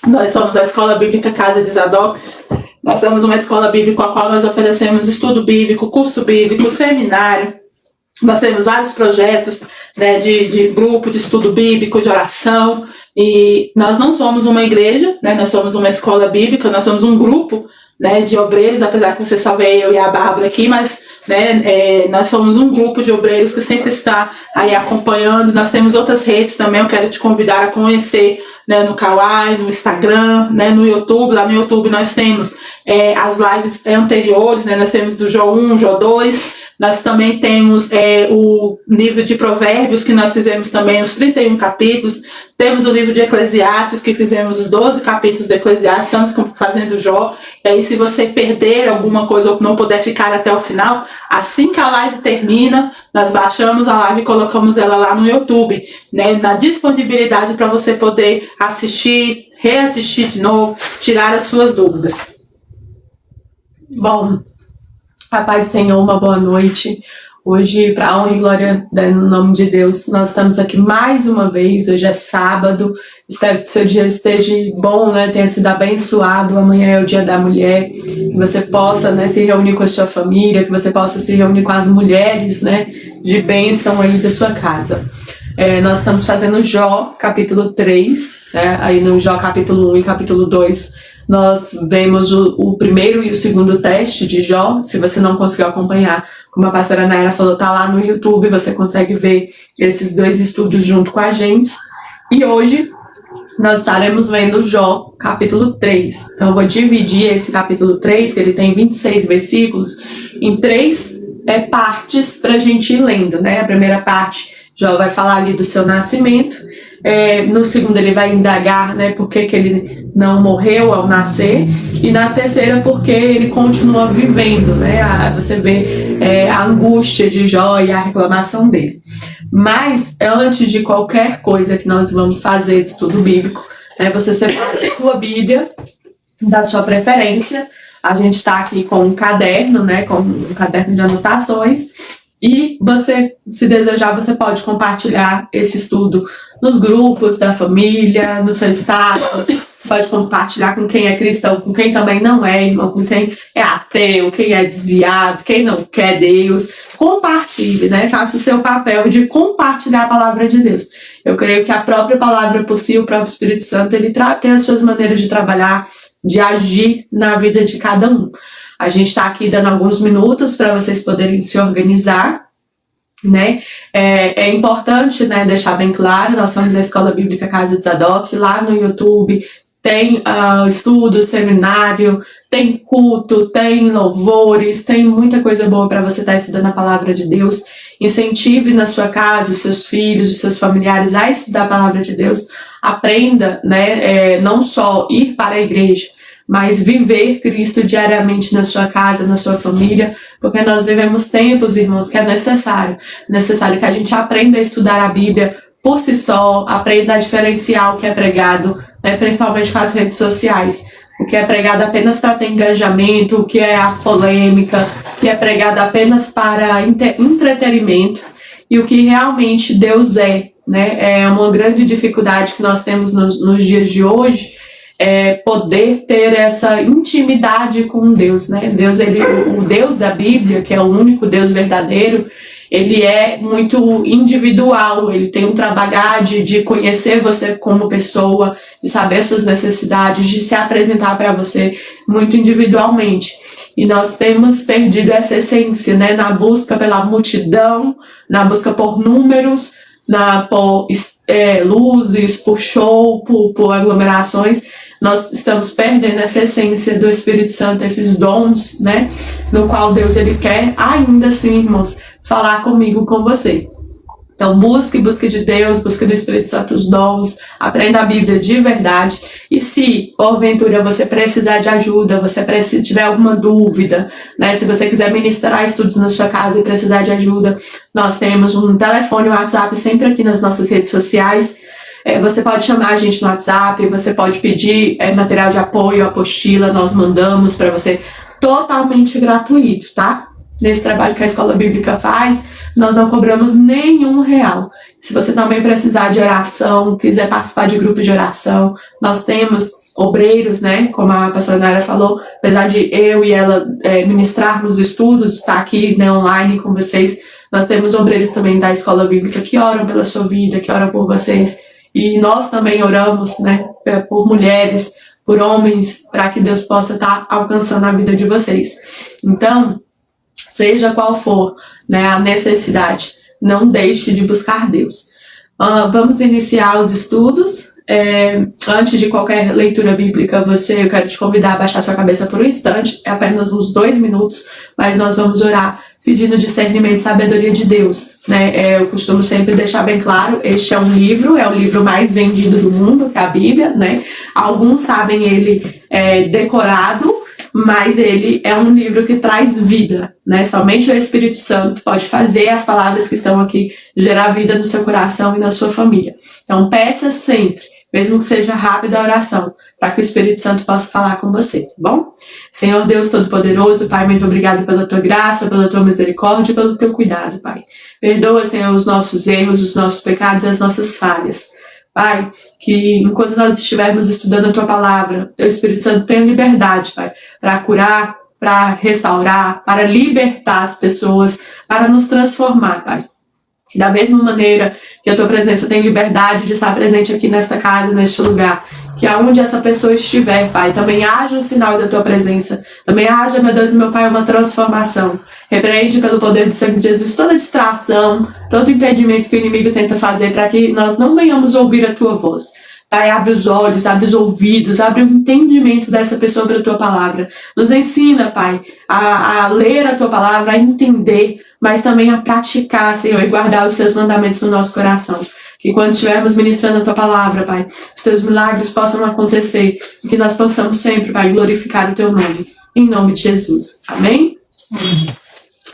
Nós somos a Escola Bíblica Casa de Zadok. Nós somos uma escola bíblica a qual nós oferecemos estudo bíblico, curso bíblico, seminário. Nós temos vários projetos, né, de grupo de estudo bíblico, de oração. E nós não somos uma igreja, né, nós somos uma escola bíblica, nós somos um grupo, né, de obreiros, apesar que você só vê eu e a Bárbara aqui, mas, né, nós somos um grupo de obreiros que sempre está aí acompanhando. Nós temos outras redes também, eu quero te convidar a conhecer, né, no Kawaii, no Instagram, né, no YouTube. Lá no YouTube nós temos as lives anteriores, né, nós temos do Jó 1, Jó 2, nós também temos o livro de Provérbios, que nós fizemos também os 31 capítulos, temos o livro de Eclesiastes, que fizemos os 12 capítulos de Eclesiastes, estamos fazendo Jó. E aí, se você perder alguma coisa ou não puder ficar até o final, assim que a live termina, nós baixamos a live e colocamos ela lá no YouTube, né, na disponibilidade para você poder assistir, reassistir de novo, tirar as suas dúvidas. Bom, a paz do Senhor, uma boa noite. Hoje, para a honra e glória no nome de Deus, nós estamos aqui mais uma vez. Hoje é sábado. Espero que seu dia esteja bom, né? Tenha sido abençoado. Amanhã é o Dia da Mulher. Que você possa, né, se reunir com a sua família, que você possa se reunir com as mulheres, né, de bênção aí da sua casa. Nós estamos fazendo Jó, capítulo 3, né? Aí no Jó, capítulo 1 e capítulo 2, nós vemos o primeiro e o segundo teste de Jó. Se você não conseguiu acompanhar, como a pastora Naira falou, tá lá no YouTube, você consegue ver esses dois estudos junto com a gente. E hoje nós estaremos vendo Jó, capítulo 3. Então eu vou dividir esse capítulo 3, que ele tem 26 versículos, em 3 partes para a gente ir lendo, né? A primeira parte, Jó vai falar ali do seu nascimento. No segundo ele vai indagar, né, por que ele não morreu ao nascer, e na terceira porque ele continua vivendo, né, você vê a angústia de Jó e a reclamação dele. Mas antes de qualquer coisa que nós vamos fazer de estudo bíblico, você separa a sua Bíblia da sua preferência. A gente está aqui com um caderno, né, com um caderno de anotações. E você, se desejar, você pode compartilhar esse estudo nos grupos da família, no seu status, pode compartilhar com quem é cristão, com quem também não é, irmão, com quem é ateu, quem é desviado, quem não quer Deus. Compartilhe, né? Faça o seu papel de compartilhar a palavra de Deus. Eu creio que a própria palavra por si, o próprio Espírito Santo, ele tem as suas maneiras de trabalhar, de agir na vida de cada um. A gente está aqui dando alguns minutos para vocês poderem se organizar, né? É importante, né, deixar bem claro, nós somos a Escola Bíblica Casa de Zadok. Lá no YouTube tem estudo, seminário, tem culto, tem louvores, tem muita coisa boa para você estar estudando a palavra de Deus. Incentive na sua casa os seus filhos, os seus familiares a estudar a palavra de Deus. Aprenda, né, não só ir para a igreja, mas viver Cristo diariamente na sua casa, na sua família, porque nós vivemos tempos, irmãos, que é necessário que a gente aprenda a estudar a Bíblia por si só, aprenda a diferenciar o que é pregado, né, principalmente com as redes sociais, o que é pregado apenas para ter engajamento, o que é a polêmica, o que é pregado apenas para entretenimento, e o que realmente Deus né? É uma grande dificuldade que nós temos nos dias de hoje, poder ter essa intimidade com Deus, né? Deus, o Deus da Bíblia, que é o único Deus verdadeiro, ele é muito individual, ele tem um trabalhar de conhecer você como pessoa, de saber suas necessidades, de se apresentar para você muito individualmente. E nós temos perdido essa essência, né? Na busca pela multidão, na busca por números, por luzes, por show, por aglomerações. Nós estamos perdendo essa essência do Espírito Santo, esses dons, né, no qual Deus ele quer, ainda assim, irmãos, falar comigo, com você. Então, busque de Deus, busque do Espírito Santo os dons, aprenda a Bíblia de verdade. E se, porventura, você precisar de ajuda, tiver alguma dúvida, né, se você quiser ministrar estudos na sua casa e precisar de ajuda, nós temos um telefone, um WhatsApp sempre aqui nas nossas redes sociais. Você pode chamar a gente no WhatsApp, você pode pedir material de apoio, apostila, nós mandamos para você totalmente gratuito, tá? Nesse trabalho que a Escola Bíblica faz, nós não cobramos nenhum real. Se você também precisar de oração, quiser participar de grupo de oração, nós temos obreiros, né, como a pastora Nara falou, apesar de eu e ela ministrarmos estudos, estar aqui, né, online com vocês, nós temos obreiros também da escola bíblica que oram pela sua vida, que oram por vocês, e nós também oramos, né, por mulheres, por homens, para que Deus possa estar alcançando a vida de vocês. Então, seja qual for, né, a necessidade, não deixe de buscar Deus. Vamos iniciar os estudos. Antes de qualquer leitura bíblica, eu quero te convidar a baixar sua cabeça por um instante, é apenas uns 2 minutos, mas nós vamos orar pedindo discernimento e sabedoria de Deus, né? Eu costumo sempre deixar bem claro, este é o livro mais vendido do mundo, que é a Bíblia, né? Alguns sabem ele decorado, mas ele é um livro que traz vida, né? Somente o Espírito Santo pode fazer as palavras que estão aqui gerar vida no seu coração e na sua família. Então peça sempre, mesmo que seja rápida a oração, para que o Espírito Santo possa falar com você, tá bom? Senhor Deus Todo-Poderoso, Pai, muito obrigado pela Tua graça, pela Tua misericórdia e pelo Teu cuidado, Pai. Perdoa, Senhor, os nossos erros, os nossos pecados e as nossas falhas. Pai, que enquanto nós estivermos estudando a Tua Palavra, Teu Espírito Santo tenha liberdade, Pai, para curar, para restaurar, para libertar as pessoas, para nos transformar, Pai. Da mesma maneira que a Tua presença tem liberdade de estar presente aqui nesta casa, neste lugar, que aonde essa pessoa estiver, Pai, também haja um sinal da Tua presença, também haja, meu Deus e meu Pai, uma transformação. Repreende pelo poder do sangue de Jesus toda distração, todo impedimento que o inimigo tenta fazer para que nós não venhamos ouvir a Tua voz. Pai, abre os olhos, abre os ouvidos, abre o entendimento dessa pessoa para a Tua palavra. Nos ensina, Pai, a ler a Tua palavra, a entender, mas também a praticar, Senhor, e guardar os Teus mandamentos no nosso coração. Que quando estivermos ministrando a Tua palavra, Pai, os Teus milagres possam acontecer e que nós possamos sempre, Pai, glorificar o Teu nome. Em nome de Jesus. Amém?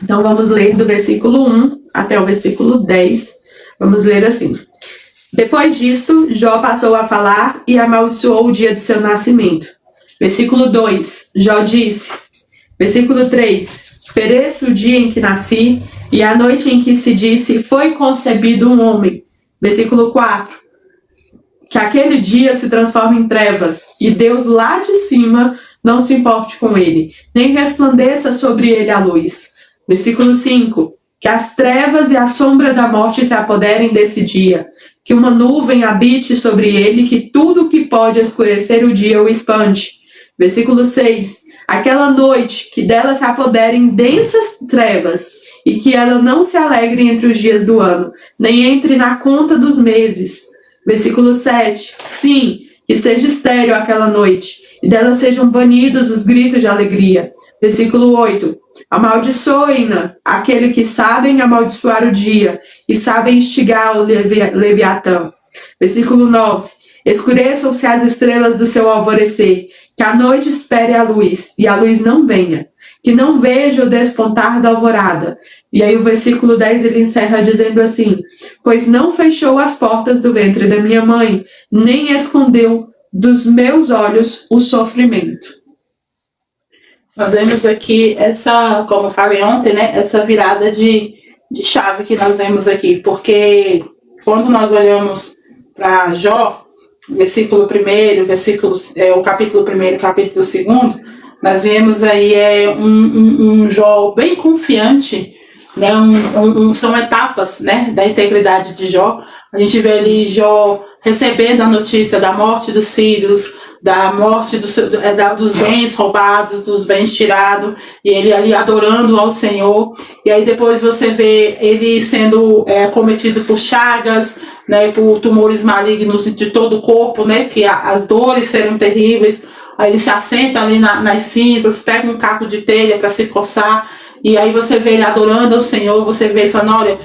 Então vamos ler do versículo 1 até o versículo 10. Vamos ler assim. Depois disto, Jó passou a falar e amaldiçoou o dia do seu nascimento. Versículo 2, Jó disse. Versículo 3, pereço o dia em que nasci e a noite em que se disse, foi concebido um homem. Versículo 4, que aquele dia se transforma em trevas e Deus lá de cima não se importe com ele, nem resplandeça sobre ele a luz. Versículo 5, que as trevas e a sombra da morte se apoderem desse dia, que uma nuvem habite sobre ele, que tudo que pode escurecer o dia o espante. Versículo 6. Aquela noite, que dela se apoderem densas trevas, e que ela não se alegre entre os dias do ano, nem entre na conta dos meses. Versículo 7. Sim, que seja estéril aquela noite, e dela sejam banidos os gritos de alegria. Versículo 8. Amaldiçoem-na aquele que sabem amaldiçoar o dia e sabem instigar o Leviatã. Versículo 9. Escureçam-se as estrelas do seu alvorecer, que a noite espere a luz e a luz não venha, que não veja o despontar da alvorada. E aí o versículo 10 ele encerra dizendo assim, pois não fechou as portas do ventre da minha mãe, nem escondeu dos meus olhos o sofrimento. Nós vemos aqui essa, como eu falei ontem, né, essa virada de chave que nós vemos aqui, porque quando nós olhamos para Jó, versículo 1, o capítulo 1, capítulo 2, nós vemos aí um Jó bem confiante, né, são etapas, né, da integridade de Jó. A gente vê ali Jó recebendo a notícia da morte dos filhos, da morte dos bens roubados, dos bens tirados, e ele ali adorando ao Senhor. E aí depois você vê ele sendo cometido por chagas, né, por tumores malignos de todo o corpo, né, que as dores serão terríveis. Aí ele se assenta ali nas cinzas, pega um caco de telha para se coçar, e aí você vê ele adorando ao Senhor, você vê ele falando, olha,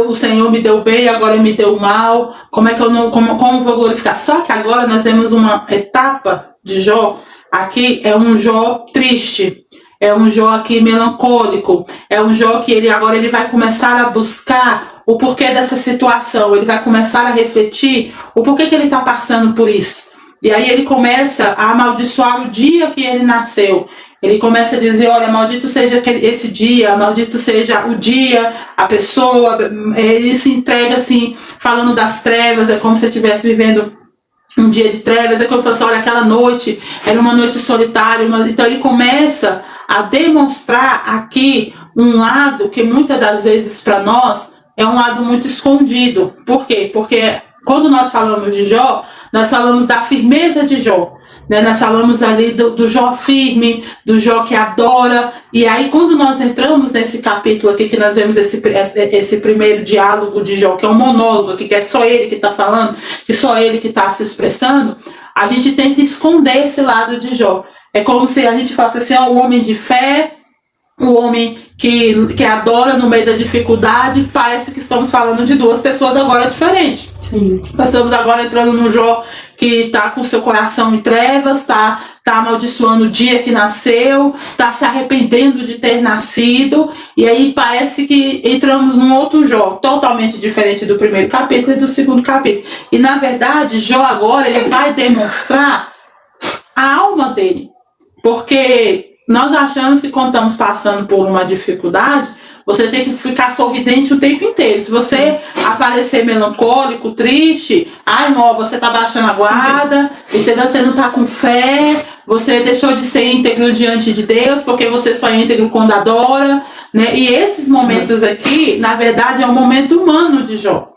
o Senhor me deu bem, agora me deu mal, como é que eu não, como vou glorificar? Só que agora nós vemos uma etapa de Jó, aqui é um Jó triste, é um Jó aqui melancólico, é um Jó que ele agora ele vai começar a buscar o porquê dessa situação, ele vai começar a refletir o porquê que ele está passando por isso. E aí ele começa a amaldiçoar o dia que ele nasceu. Ele começa a dizer, olha, maldito seja esse dia, maldito seja o dia, a pessoa. Ele se entrega assim, falando das trevas, é como se ele estivesse vivendo um dia de trevas, é quando olha, aquela noite era uma noite solitária, então ele começa a demonstrar aqui um lado que muitas das vezes para nós é um lado muito escondido. Por quê? Porque quando nós falamos de Jó, nós falamos da firmeza de Jó, né? Nós falamos ali do Jó firme, do Jó que adora. E aí quando nós entramos nesse capítulo aqui, que nós vemos esse primeiro diálogo de Jó, que é um monólogo aqui, que é só ele que está falando, que só ele que está se expressando, a gente tenta esconder esse lado de Jó. É como se a gente falasse assim, ó, o homem de fé, o homem que adora no meio da dificuldade. Parece que estamos falando de duas pessoas agora diferentes. Sim. Nós estamos agora entrando no Jó que está com seu coração em trevas, está amaldiçoando o dia que nasceu, está se arrependendo de ter nascido, e aí parece que entramos num outro Jó, totalmente diferente do primeiro capítulo e do segundo capítulo. E na verdade, Jó agora ele vai demonstrar a alma dele, porque nós achamos que quando estamos passando por uma dificuldade, você tem que ficar sorridente o tempo inteiro. Se você aparecer melancólico, triste, ai não, você está baixando a guarda, entendeu? Você não está com fé, você deixou de ser íntegro diante de Deus, porque você só é íntegro quando adora, né? E esses momentos aqui, na verdade, é um momento humano de Jó.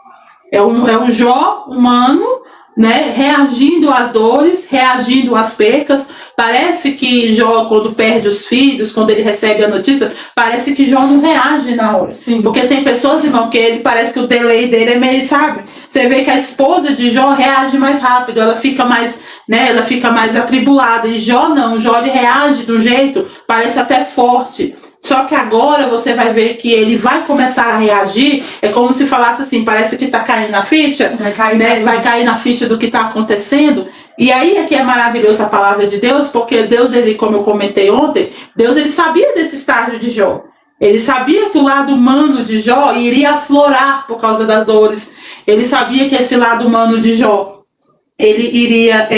É um Jó humano, né, reagindo às dores, reagindo às percas. Parece que Jó, quando perde os filhos, quando ele recebe a notícia, parece que Jó não reage na hora. Sim. Porque tem pessoas, irmão, que ele parece que o delay dele é meio, sabe? Você vê que a esposa de Jó reage mais rápido, ela fica mais, né, ela fica mais atribulada. E Jó não, Jó ele reage de um jeito, parece até forte. Só que agora você vai ver que ele vai começar a reagir, é como se falasse assim, parece que está caindo a ficha, vai cair na ficha do que está acontecendo. E aí é que é maravilhosa a palavra de Deus, porque Deus, ele, como eu comentei ontem, Deus ele sabia desse estágio de Jó. Ele sabia que o lado humano de Jó iria aflorar por causa das dores. Ele sabia que esse lado humano de Jó, ele iria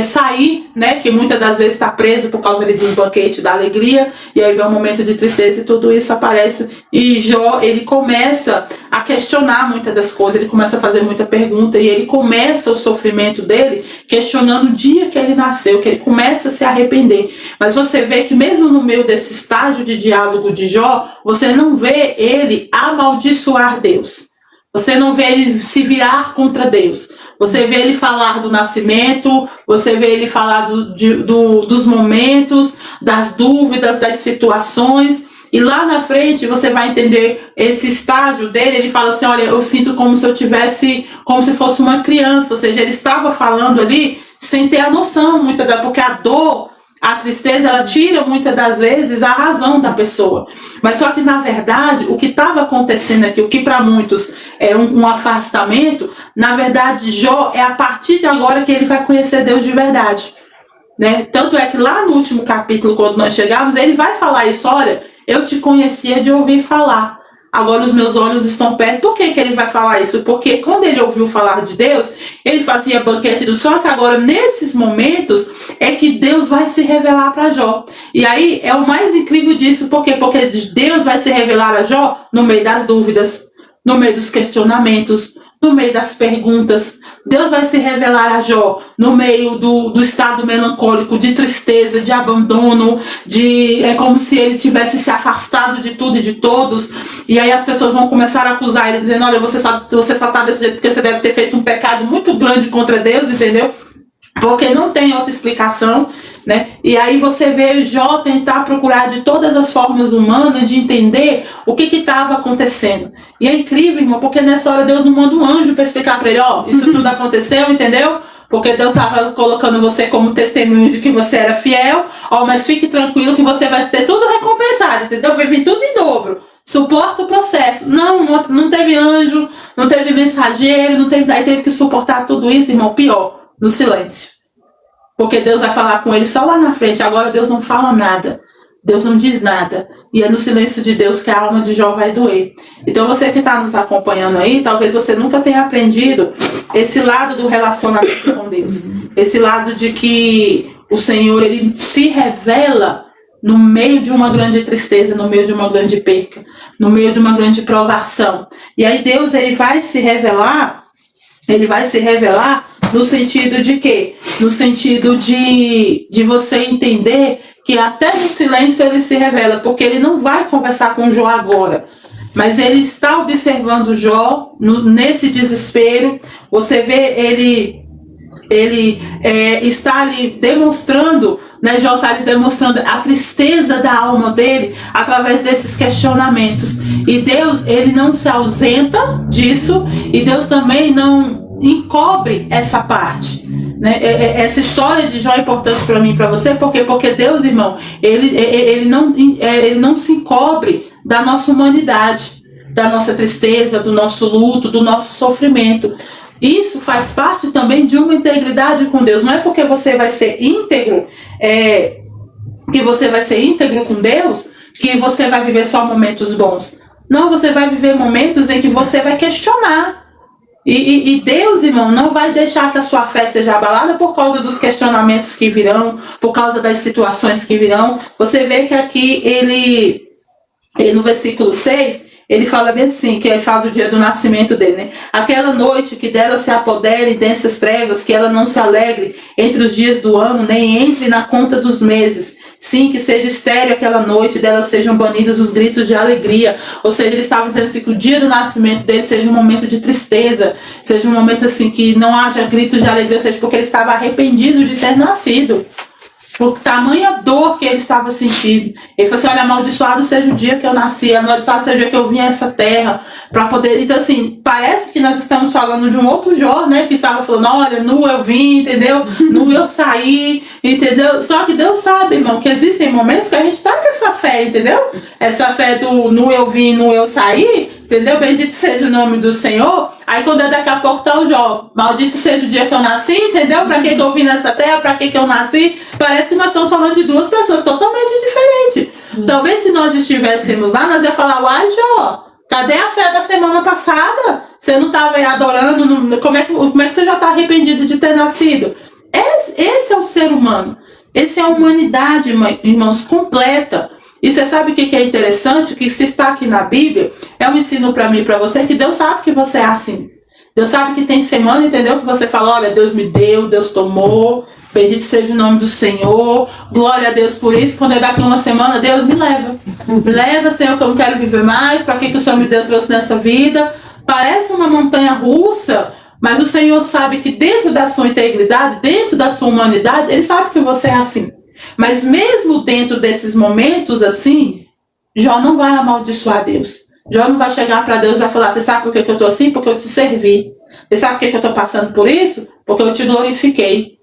sair, né, que muitas das vezes está preso por causa ali dos banquetes da alegria, e aí vem um momento de tristeza e tudo isso aparece, e Jó, ele começa a questionar muitas das coisas, ele começa a fazer muita pergunta, e ele começa o sofrimento dele questionando o dia que ele nasceu, que ele começa a se arrepender. Mas você vê que mesmo no meio desse estágio de diálogo de Jó, você não vê ele amaldiçoar Deus, você não vê ele se virar contra Deus. Você vê ele falar do nascimento, você vê ele falar dos momentos, das dúvidas, das situações. E lá na frente você vai entender esse estágio dele. Ele fala assim, olha, eu sinto como se eu tivesse, como se fosse uma criança. Ou seja, ele estava falando ali sem ter a noção, porque a dor, a tristeza, ela tira muitas das vezes a razão da pessoa. Mas só que, na verdade, o que estava acontecendo aqui, o que para muitos é um afastamento, na verdade, Jó é a partir de agora que ele vai conhecer Deus de verdade. Né? Tanto é que lá no último capítulo, quando nós chegamos, ele vai falar isso, olha, eu te conhecia de ouvir falar. Agora os meus olhos estão perto. Por que ele vai falar isso? Porque quando ele ouviu falar de Deus, ele fazia banquete do sol, que agora nesses momentos é que Deus vai se revelar para Jó. E aí é o mais incrível disso, por quê? Porque Deus vai se revelar a Jó no meio das dúvidas, no meio dos questionamentos, no meio das perguntas. Deus vai se revelar a Jó no meio do estado melancólico, de tristeza, de abandono, é como se ele tivesse se afastado de tudo e de todos. E aí as pessoas vão começar a acusar ele, dizendo, olha, você só está desse jeito porque você deve ter feito um pecado muito grande contra Deus, entendeu? Porque não tem outra explicação, né? E aí você vê Jó tentar procurar de todas as formas humanas de entender o que estava acontecendo. E é incrível, irmão, porque nessa hora Deus não manda um anjo para explicar para ele, ó, isso tudo aconteceu, entendeu? Porque Deus estava colocando você como testemunho de que você era fiel, ó, mas fique tranquilo que você vai ter tudo recompensado, entendeu? Vai vir tudo em dobro. Suporta o processo. Não teve anjo, não teve mensageiro, aí teve que suportar tudo isso, irmão, pior, no silêncio. Porque Deus vai falar com ele só lá na frente. Agora Deus não fala nada. Deus não diz nada. E é no silêncio de Deus que a alma de Jó vai doer. Então você que está nos acompanhando aí, talvez você nunca tenha aprendido esse lado do relacionamento com Deus. Esse lado de que o Senhor, ele se revela no meio de uma grande tristeza, no meio de uma grande perca, no meio de uma grande provação. E aí Deus, ele vai se revelar No sentido de quê? No sentido de você entender que até no silêncio ele se revela, porque ele não vai conversar com Jó agora, mas ele está observando Jó nesse desespero. Você vê ele está ali demonstrando, né, Jó está ali demonstrando a tristeza da alma dele através desses questionamentos. E Deus, ele não se ausenta disso, e Deus também não encobre essa parte, né? Essa história de Jó é importante para mim e para você, porque Deus, irmão, ele não se encobre da nossa humanidade, da nossa tristeza, do nosso luto, do nosso sofrimento. Isso faz parte também de uma integridade com Deus. Não é porque você vai ser íntegro, que você vai ser íntegro com Deus, que você vai viver só momentos bons. Não, você vai viver momentos em que você vai questionar. E Deus, irmão, não vai deixar que a sua fé seja abalada por causa dos questionamentos que virão, por causa das situações que virão. Você vê que aqui ele no versículo 6, ele fala bem assim, que ele fala do dia do nascimento dele, né? Aquela noite que dela se apodere densas trevas, que ela não se alegre entre os dias do ano, nem entre na conta dos meses. Sim, que seja estéril aquela noite, dela sejam banidos os gritos de alegria. Ou seja, ele estava dizendo assim, que o dia do nascimento dele seja um momento de tristeza, seja um momento assim que não haja gritos de alegria, ou seja, porque ele estava arrependido de ter nascido. Por tamanha dor que ele estava sentindo. Ele falou assim, olha, amaldiçoado seja o dia que eu nasci, amaldiçoado seja o dia que eu vim a essa terra, para poder... Então, assim, parece que nós estamos falando de um outro Jó, né, que estava falando, olha, nu eu vim, entendeu? Nu eu saí, entendeu? Só que Deus sabe, irmão, que existem momentos que a gente está com essa fé, entendeu? Essa fé do nu eu vim, nu eu saí, entendeu? Bendito seja o nome do Senhor. Aí quando daqui a pouco tá o Jó, maldito seja o dia que eu nasci, entendeu? Pra que eu vim nessa terra, pra que eu nasci? Parece que nós estamos falando de duas pessoas totalmente diferentes. Talvez se nós estivéssemos lá, nós ia falar, uai, Jó, cadê a fé da semana passada? Você não estava adorando, como é que você já está arrependido de ter nascido? Esse é o ser humano. Essa é a humanidade, irmãos, completa. E você sabe o que é interessante? Que se está aqui na Bíblia, é um ensino para mim e para você, que Deus sabe que você é assim. Deus sabe que tem semana, entendeu? Que você fala, olha, Deus me deu, Deus tomou, bendito seja o nome do Senhor, glória a Deus por isso. Quando é daqui uma semana, Deus me leva. Me leva, Senhor, que eu não quero viver mais, para que o Senhor me deu, trouxe nessa vida. Parece uma montanha russa, mas o Senhor sabe que dentro da sua integridade, dentro da sua humanidade, Ele sabe que você é assim. Mas mesmo dentro desses momentos assim, Jó não vai amaldiçoar Deus. Jó não vai chegar para Deus e vai falar, você sabe por que eu estou assim? Porque eu te servi. Você sabe por que eu estou passando por isso? Porque eu te glorifiquei.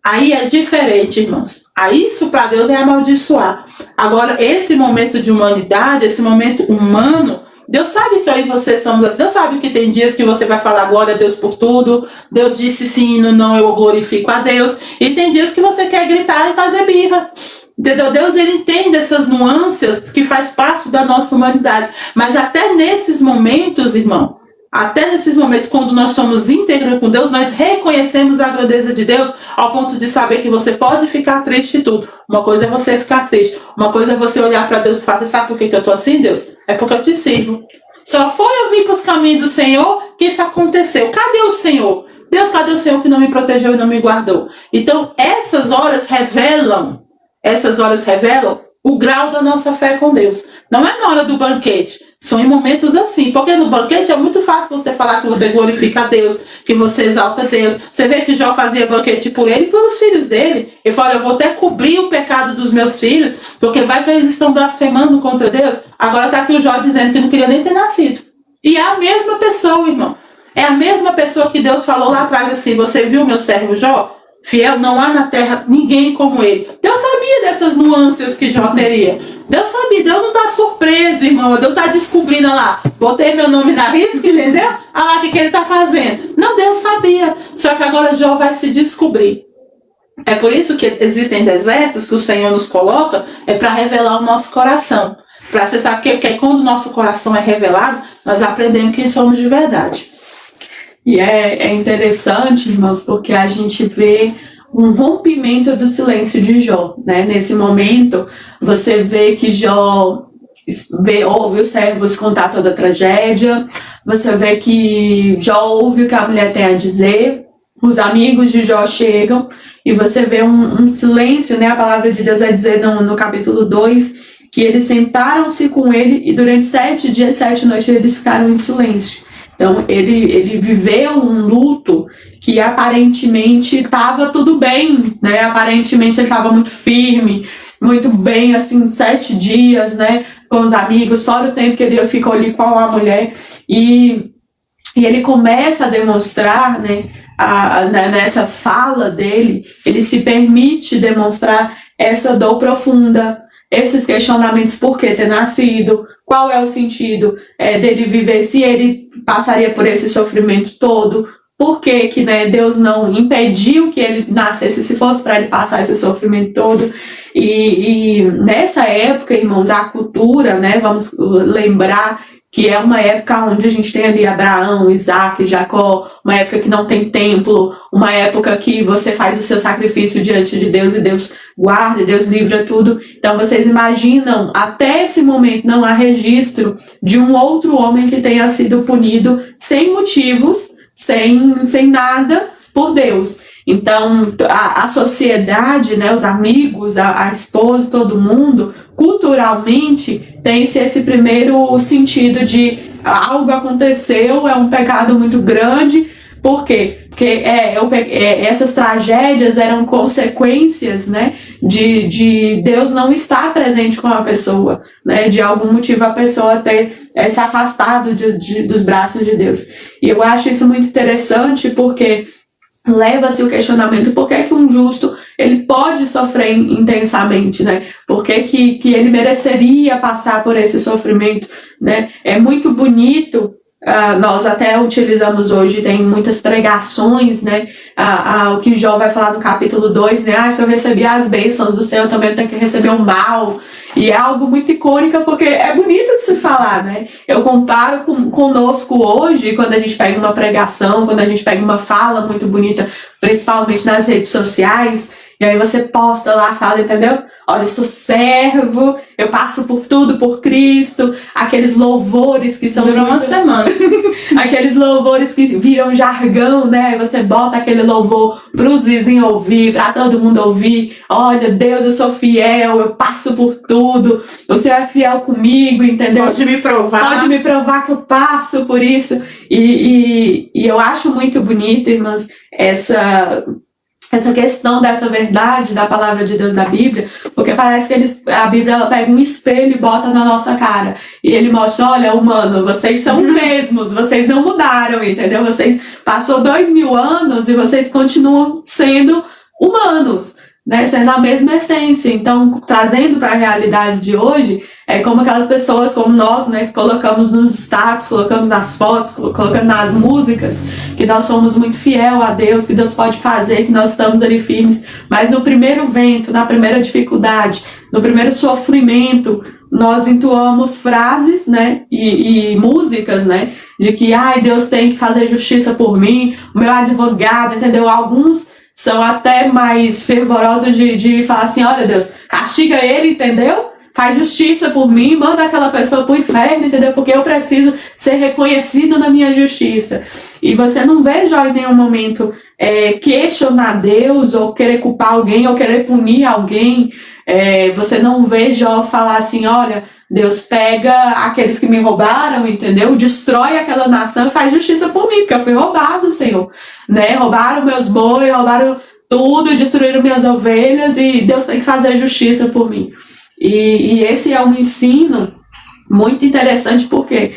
Aí é diferente, irmãos. Aí isso para Deus é amaldiçoar. Agora, esse momento de humanidade, esse momento humano, Deus sabe que eu e você somos assim. Deus sabe que tem dias que você vai falar glória a Deus por tudo. Deus disse sim, não, eu glorifico a Deus. E tem dias que você quer gritar e fazer birra. Entendeu? Deus, ele entende essas nuances que faz parte da nossa humanidade. Mas até nesses momentos, irmão, até nesses momentos, quando nós somos íntegros com Deus, nós reconhecemos a grandeza de Deus ao ponto de saber que você pode ficar triste e tudo. Uma coisa é você ficar triste, uma coisa é você olhar para Deus e falar, sabe por que eu estou assim, Deus? É porque eu te sirvo. Só foi eu vir para os caminhos do Senhor que isso aconteceu. Cadê o Senhor? Deus, cadê o Senhor que não me protegeu e não me guardou? Então, essas horas revelam o grau da nossa fé com Deus. Não é na hora do banquete, são em momentos assim, porque no banquete é muito fácil você falar que você glorifica a Deus, que você exalta a Deus. Você vê que Jó fazia banquete por ele e pelos filhos dele. Ele fala, eu vou até cobrir o pecado dos meus filhos, porque vai que eles estão blasfemando contra Deus. Agora está aqui o Jó dizendo que não queria nem ter nascido. E é a mesma pessoa, irmão. É a mesma pessoa que Deus falou lá atrás assim, você viu meu servo Jó? Fiel, não há na terra ninguém como ele. Deus sabia dessas nuances que Jó teria. Deus sabia, Deus não está surpreso, irmão. Deus está descobrindo, olha lá, botei meu nome na risca, entendeu? Olha lá o que ele está fazendo. Não, Deus sabia. Só que agora Jó vai se descobrir. É por isso que existem desertos que o Senhor nos coloca, é para revelar o nosso coração. Para você saber que quando o nosso coração é revelado, nós aprendemos quem somos de verdade. E é interessante, irmãos, porque a gente vê um rompimento do silêncio de Jó, né? Nesse momento, você vê que Jó ouve os servos contar toda a tragédia, você vê que Jó ouve o que a mulher tem a dizer, os amigos de Jó chegam e você vê um silêncio, né? A palavra de Deus vai dizer no capítulo 2 que eles sentaram-se com ele e durante 7 dias e 7 noites eles ficaram em silêncio. Então ele viveu um luto que aparentemente estava tudo bem, né? Aparentemente ele estava muito firme, muito bem, assim, 7 dias, né? Com os amigos, fora o tempo que ele ficou ali com a mulher. E ele começa a demonstrar, né? Nessa fala dele, ele se permite demonstrar essa dor profunda, esses questionamentos: por que ter nascido, qual é o sentido dele viver, se ele passaria por esse sofrimento todo, por que né, Deus não impediu que ele nascesse se fosse para ele passar esse sofrimento todo. E nessa época, irmãos, a cultura, né, vamos lembrar que é uma época onde a gente tem ali Abraão, Isaac, Jacó, uma época que não tem templo, uma época que você faz o seu sacrifício diante de Deus e Deus guarda, e Deus livra tudo. Então vocês imaginam, até esse momento não há registro de um outro homem que tenha sido punido sem motivos, sem nada, por Deus. Então, a sociedade, né, os amigos, a esposa, todo mundo, culturalmente, tem-se esse primeiro sentido de algo aconteceu, é um pecado muito grande. Por quê? Porque essas tragédias eram consequências, né, de Deus não estar presente com a pessoa, né, de algum motivo a pessoa ter se afastado dos braços de Deus. E eu acho isso muito interessante porque leva-se o questionamento: por que um justo ele pode sofrer intensamente, né? Por que ele mereceria passar por esse sofrimento, né? É muito bonito. Nós até utilizamos hoje, tem muitas pregações, né? O que Jó vai falar no capítulo 2, né? Se eu recebi as bênçãos do Senhor, também eu tenho que receber o mal. E é algo muito icônico, porque é bonito de se falar, né? Eu comparo conosco hoje, quando a gente pega uma pregação, quando a gente pega uma fala muito bonita, principalmente nas redes sociais, e aí você posta lá, fala, entendeu? Olha, eu sou servo, eu passo por tudo por Cristo, aqueles louvores que são... Durou uma semana. Aqueles louvores que viram jargão, né? Aí você bota aquele louvor pros vizinhos ouvir, pra todo mundo ouvir. Olha, Deus, eu sou fiel, eu passo por tudo, o Senhor é fiel comigo, entendeu? Pode me provar. Pode me provar que eu passo por isso. E eu acho muito bonito, irmãs, essa questão dessa verdade da palavra de Deus da Bíblia, porque parece que a Bíblia ela pega um espelho e bota na nossa cara, e ele mostra: olha, humano, vocês são os mesmos, vocês não mudaram, entendeu? Vocês passou 2000 anos e vocês continuam sendo humanos, né? Sendo a mesma essência. Então, trazendo para a realidade de hoje, é como aquelas pessoas como nós, né, que colocamos nos status, colocamos nas fotos, colocando nas músicas, que nós somos muito fiel a Deus, que Deus pode fazer, que nós estamos ali firmes, mas no primeiro vento, na primeira dificuldade, no primeiro sofrimento, nós entoamos frases, né, e músicas, né, de que, Deus tem que fazer justiça por mim, o meu advogado, entendeu? Alguns são até mais fervorosos de falar assim: olha, Deus, castiga ele, entendeu? Faz justiça por mim, manda aquela pessoa pro inferno, entendeu? Porque eu preciso ser reconhecido na minha justiça. E você não vê Jó em nenhum momento questionar Deus, ou querer culpar alguém, ou querer punir alguém. Você não vê Jó falar assim: olha, Deus, pega aqueles que me roubaram, entendeu? Destrói aquela nação e faz justiça por mim, porque eu fui roubado, Senhor, né? Roubaram meus bois, roubaram tudo, destruíram minhas ovelhas, e Deus tem que fazer justiça por mim. E esse é um ensino muito interessante, porque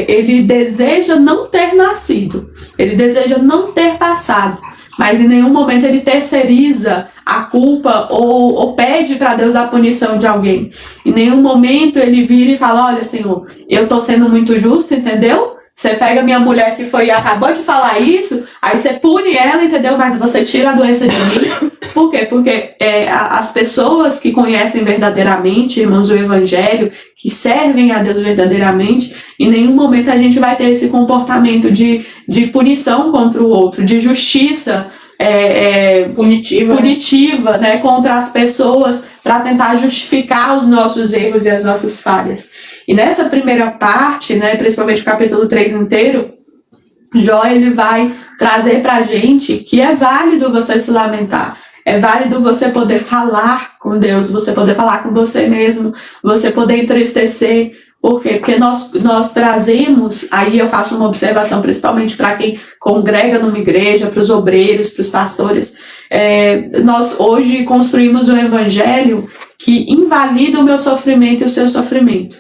ele deseja não ter nascido, ele deseja não ter passado, mas em nenhum momento ele terceiriza a culpa ou pede para Deus a punição de alguém. Em nenhum momento ele vira e fala: olha, Senhor, eu estou sendo muito justo, entendeu? Você pega minha mulher que acabou de falar isso, aí você pune ela, entendeu? Mas você tira a doença de mim. Por quê? Porque as pessoas que conhecem verdadeiramente, irmãos, o Evangelho, que servem a Deus verdadeiramente, em nenhum momento a gente vai ter esse comportamento de punição contra o outro, de justiça punitiva, né, contra as pessoas, para tentar justificar os nossos erros e as nossas falhas. E nessa primeira parte, né, principalmente o capítulo 3 inteiro, Jó, ele vai trazer pra gente que é válido você se lamentar. É válido você poder falar com Deus, você poder falar com você mesmo, você poder entristecer. Por quê? Porque nós trazemos, aí eu faço uma observação principalmente para quem congrega numa igreja, para os obreiros, para os pastores. Nós hoje construímos um evangelho que invalida o meu sofrimento e o seu sofrimento.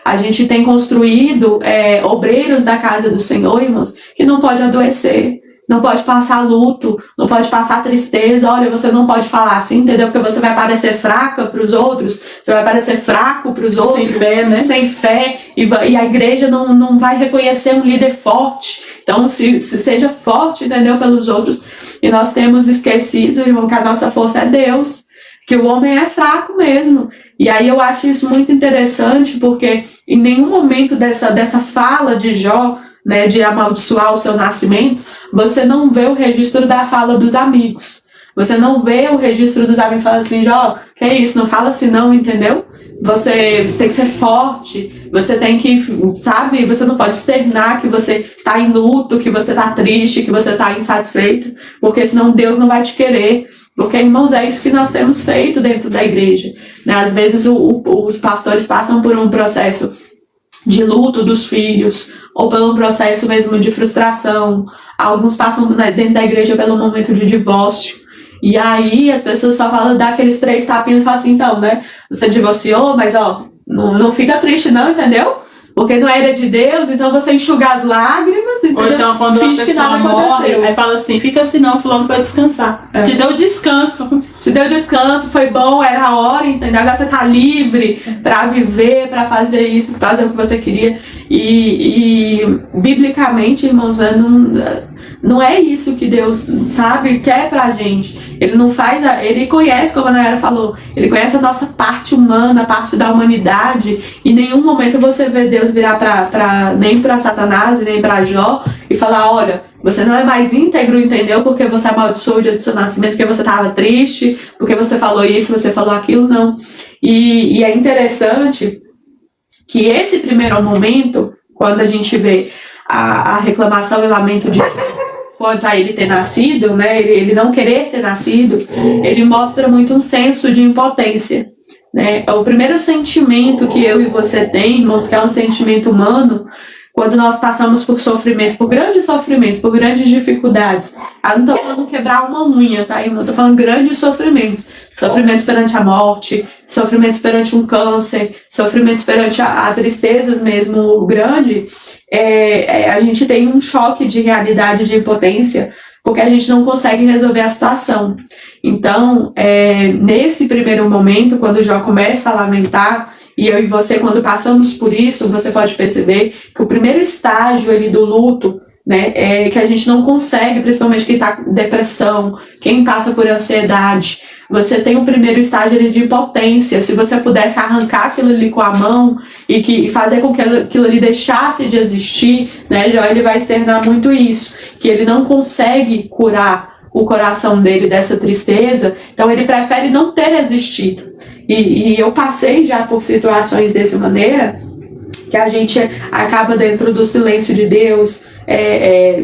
A gente tem construído obreiros da casa do Senhor, irmãos, que não pode adoecer, não pode passar luto, não pode passar tristeza. Olha, você não pode falar assim, entendeu? Porque você vai parecer fraca para os outros, você vai parecer fraco para os outros. Sem fé, né? Sem fé, e a igreja não vai reconhecer um líder forte. Então, se seja forte, entendeu? Pelos outros. E nós temos esquecido, irmão, que a nossa força é Deus, que o homem é fraco mesmo. E aí eu acho isso muito interessante, porque em nenhum momento dessa fala de Jó, né, de amaldiçoar o seu nascimento, você não vê o registro da fala dos amigos. Você não vê o registro dos amigos falando assim, Jó, que é isso, não fala assim não, entendeu? Você tem que ser forte, você tem que, sabe, você não pode externar que você tá em luto, que você tá triste, que você tá insatisfeito, porque senão Deus não vai te querer. Porque, irmãos, é isso que nós temos feito dentro da igreja, né? Às vezes os pastores passam por um processo de luto dos filhos, ou pelo processo mesmo de frustração. Alguns passam dentro da igreja pelo momento de divórcio. E aí as pessoas só falam, dá aqueles 3 tapinhos e falam assim, então, né? Você divorciou, mas ó, não fica triste não, entendeu? Porque não era de Deus, então você enxuga as lágrimas, entendeu? Ou então quando finge uma que nada pessoa morre, aconteceu. aí fala assim, fica assim não, fulano pode descansar. Te deu descanso. Te deu descanso, foi bom, era a hora, entendeu? Agora você tá livre pra viver, pra fazer isso, fazer o que você queria. E biblicamente, irmãos, não é isso que Deus, sabe, quer pra gente. Ele não faz, ele conhece, como a Nayara falou, ele conhece a nossa parte humana, a parte da humanidade. Em nenhum momento você vê Deus virar nem pra Satanás e nem pra Jó e falar, olha, você não é mais íntegro, entendeu? Porque você amaldiçoou o dia do seu nascimento, porque você estava triste, porque você falou isso, você falou aquilo, não. E é interessante que esse primeiro momento, quando a gente vê a reclamação e lamento de quanto a ele ter nascido, né, ele não querer ter nascido, ele mostra muito um senso de impotência, né? É o primeiro sentimento que eu e você tem, irmãos, que é um sentimento humano, quando nós passamos por sofrimento, por grandes dificuldades. Eu não estou falando quebrar uma unha, tá, irmão? Estou falando grandes sofrimentos. Sofrimentos perante a morte, sofrimentos perante um câncer, sofrimentos perante a tristezas mesmo grande. A gente tem um choque de realidade, de impotência, porque a gente não consegue resolver a situação. Então, nesse primeiro momento, quando Jó começa a lamentar, e eu e você, quando passamos por isso, você pode perceber que o primeiro estágio ali do luto, né, é que a gente não consegue, principalmente quem está com depressão, quem passa por ansiedade, você tem o primeiro estágio ali de impotência. Se você pudesse arrancar aquilo ali com a mão e fazer com que aquilo ali deixasse de existir, né, Jó, ele vai externar muito isso, que ele não consegue curar o coração dele dessa tristeza, então ele prefere não ter existido. E eu passei já por situações dessa maneira, que a gente acaba dentro do silêncio de Deus,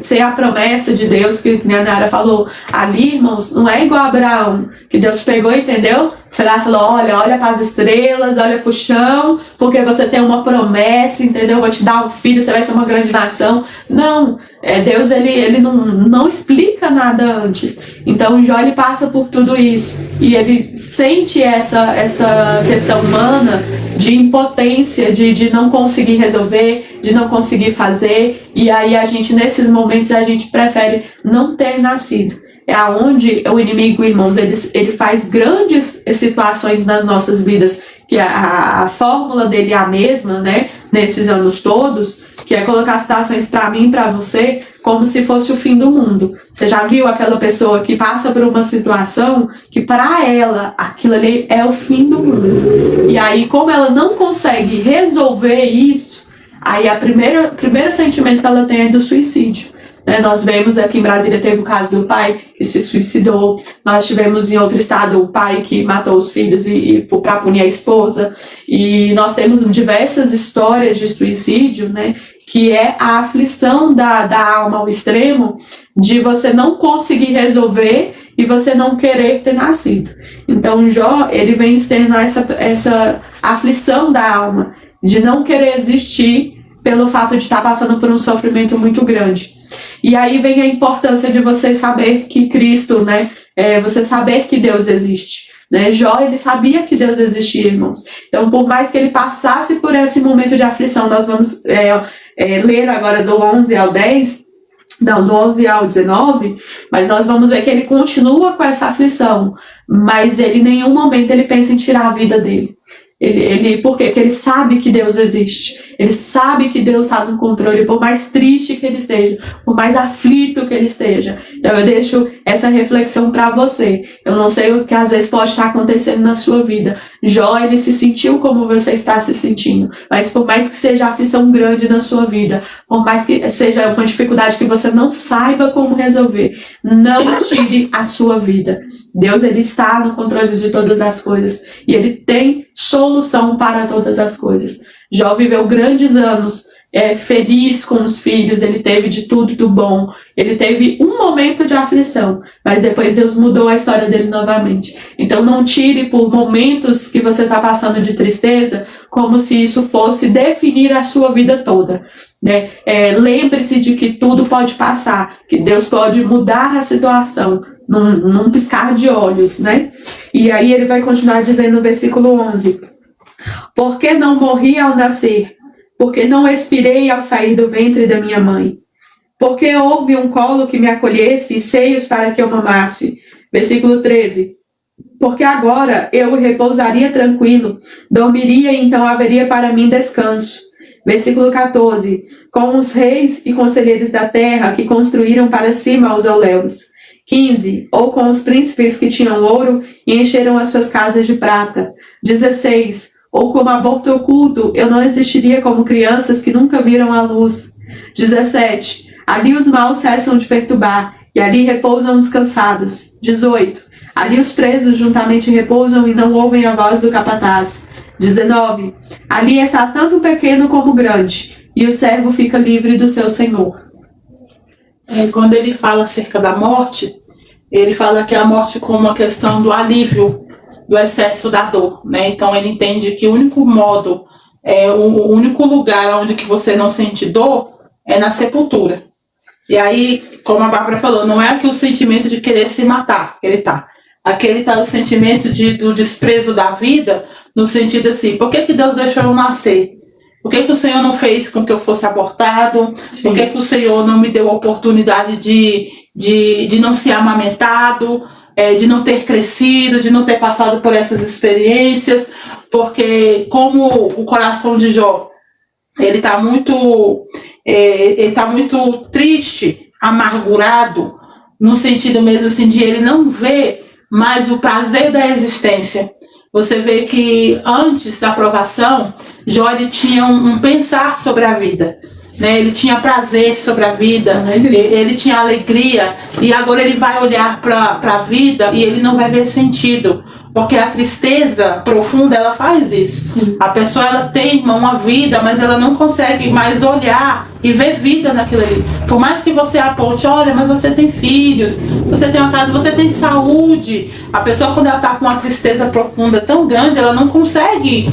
sem a promessa de Deus, que a Nara falou ali, irmãos, não é igual a Abraão, que Deus pegou, entendeu? Foi lá e falou, olha para as estrelas, olha para o chão, porque você tem uma promessa, entendeu? Vou te dar um filho, você vai ser uma grande nação. Não, Deus ele não explica nada antes. Então Jó, ele passa por tudo isso e ele sente essa questão humana de impotência, de não conseguir resolver, de não conseguir fazer, e aí a gente, nesses momentos, a gente prefere não ter nascido. É aonde o inimigo, irmãos, ele faz grandes situações nas nossas vidas, que a fórmula dele é a mesma, né, nesses anos todos, que é colocar situações para mim e para você como se fosse o fim do mundo. Você já viu aquela pessoa que passa por uma situação que para ela aquilo ali é o fim do mundo. E aí, como ela não consegue resolver isso, aí o primeiro sentimento que ela tem é do suicídio. Nós vemos aqui em Brasília, teve o caso do pai que se suicidou. Nós tivemos em outro estado o pai que matou os filhos para punir a esposa. E nós temos diversas histórias de suicídio, né, que é a aflição da alma ao extremo de você não conseguir resolver e você não querer ter nascido. Então Jó, ele vem externar essa aflição da alma, de não querer existir pelo fato de estar passando por um sofrimento muito grande. E aí vem a importância de você saber que Cristo, né, você saber que Deus existe. Né? Jó, ele sabia que Deus existia, irmãos. Então, por mais que ele passasse por esse momento de aflição, nós vamos ler agora do 11 ao 10, não, do 11 ao 19, mas nós vamos ver que ele continua com essa aflição, mas ele em nenhum momento ele pensa em tirar a vida dele. Por quê? Porque ele sabe que Deus existe. Ele sabe que Deus está no controle, por mais triste que ele esteja, por mais aflito que ele esteja. Então eu deixo essa reflexão para você. Eu não sei o que às vezes pode estar acontecendo na sua vida. Jó, ele se sentiu como você está se sentindo, mas por mais que seja aflição grande na sua vida, por mais que seja uma dificuldade que você não saiba como resolver, não tire a sua vida. Deus, ele está no controle de todas as coisas e ele tem solução para todas as coisas. Jó viveu grandes anos, feliz com os filhos, ele teve de tudo do bom, ele teve um momento de aflição, mas depois Deus mudou a história dele novamente. Então não tire por momentos que você está passando de tristeza, como se isso fosse definir a sua vida toda. Né? Lembre-se de que tudo pode passar, que Deus pode mudar a situação, num piscar de olhos, né? E aí ele vai continuar dizendo no versículo 11: por que não morri ao nascer? Por que não expirei ao sair do ventre da minha mãe? Porque houve um colo que me acolhesse e seios para que eu mamasse. Versículo 13: porque agora eu repousaria tranquilo, dormiria e então haveria para mim descanso. Versículo 14: com os reis e conselheiros da terra que construíram para si mausoléus. 15: ou com os príncipes que tinham ouro e encheram as suas casas de prata. 16: ou como aborto oculto, eu não existiria como crianças que nunca viram a luz. 17: ali os maus cessam de perturbar, e ali repousam os cansados. 18: ali os presos juntamente repousam e não ouvem a voz do capataz. 19: ali está tanto o pequeno como o grande, e o servo fica livre do seu senhor. Quando ele fala acerca da morte, ele fala que a morte como uma questão do alívio, do excesso da dor, né? Então ele entende que o único modo, o único lugar onde que você não sente dor é na sepultura. E aí, como a Bárbara falou, não é aqui o sentimento de querer se matar que ele tá. Aqui ele tá o sentimento do desprezo da vida, no sentido assim, por que Deus deixou eu nascer? Por que o Senhor não fez com que eu fosse abortado? Sim. Por que o Senhor não me deu a oportunidade de não ser amamentado, de não ter crescido, de não ter passado por essas experiências? Porque como o coração de Jó, ele está muito triste, amargurado, no sentido mesmo assim de ele não ver mais o prazer da existência. Você vê que antes da provação, Jó ele tinha um pensar sobre a vida, né? Ele tinha prazer sobre a vida, ele tinha alegria, e agora ele vai olhar para a vida e ele não vai ver sentido, porque a tristeza profunda ela faz isso. Sim. A pessoa ela tem uma vida, mas ela não consegue mais olhar e ver vida naquilo ali. Por mais que você aponte, olha, mas você tem filhos, você tem uma casa, você tem saúde. A pessoa, quando ela está com uma tristeza profunda tão grande, ela não consegue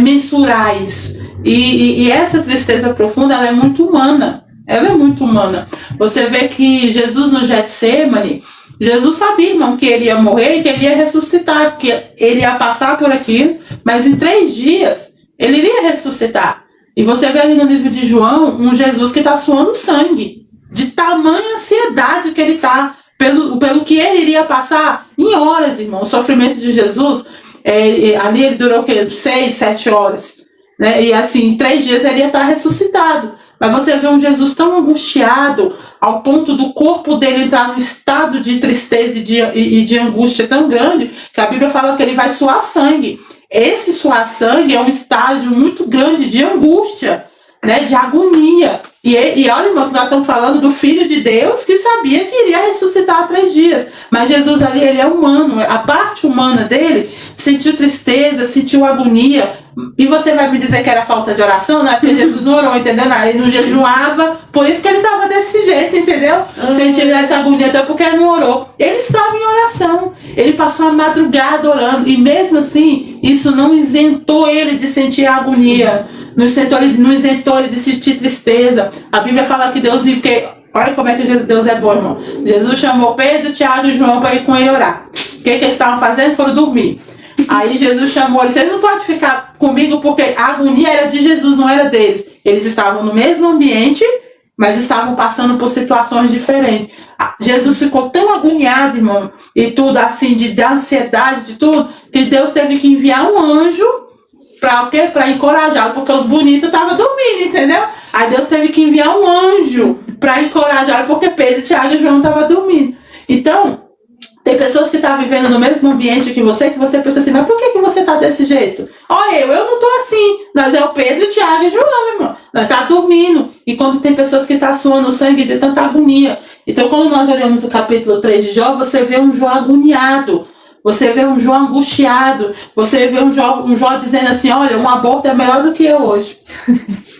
mensurar isso. E essa tristeza profunda, ela é muito humana. Ela é muito humana. Você vê que Jesus no Getsemane, Jesus sabia, irmão, que ele ia morrer e que ele ia ressuscitar, que ele ia passar por aquilo, mas em 3 dias ele iria ressuscitar. E você vê ali no livro de João um Jesus que está suando sangue, de tamanha ansiedade que ele está, pelo que ele iria passar em horas, irmão. O sofrimento de Jesus, ali ele durou o quê? 6, 7 horas. Né? E assim, em 3 dias ele ia estar ressuscitado. Mas você vê um Jesus tão angustiado, ao ponto do corpo dele entrar num estado de tristeza e de angústia tão grande, que a Bíblia fala que ele vai suar sangue. Esse suar sangue é um estágio muito grande de angústia, né, de agonia. E olha, irmão, que nós estamos falando do Filho de Deus que sabia que iria ressuscitar há 3 dias. Mas Jesus ali, ele é humano. A parte humana dele sentiu tristeza, sentiu agonia, E você vai me dizer que era falta de oração? Não é porque Jesus não orou, entendeu? Ele não jejuava, por isso que ele estava desse jeito, entendeu? Sentindo essa agonia, até porque ele não orou. Ele estava em oração, ele passou a madrugada orando, e mesmo assim, isso não isentou ele de sentir a agonia, não isentou ele de sentir tristeza. A Bíblia fala que Deus, porque olha como é que Deus é bom, irmão. Jesus chamou Pedro, Tiago e João para ir com ele orar. O que eles estavam fazendo? Foram dormir. Aí Jesus chamou eles, vocês não podem ficar comigo porque a agonia era de Jesus, não era deles. Eles estavam no mesmo ambiente, mas estavam passando por situações diferentes. Jesus ficou tão agoniado, irmão, e tudo assim, de ansiedade, de tudo, que Deus teve que enviar um anjo para o quê? Para encorajá-lo, porque os bonitos estavam dormindo, entendeu? Aí Deus teve que enviar um anjo para encorajá-lo, porque Pedro, Tiago e João estavam dormindo. Então, tem pessoas que estão vivendo no mesmo ambiente que você pensa assim, mas por que você está desse jeito? Olha, eu não estou assim. Nós é o Pedro, o Tiago e o João, meu irmão. Nós tá dormindo. E quando tem pessoas que estão suando sangue de tanta agonia. Então, quando nós olhamos o capítulo 3 de Jó, você vê um Jó agoniado. Você vê um Jó angustiado. Você vê um Jó dizendo assim, olha, um aborto é melhor do que eu hoje.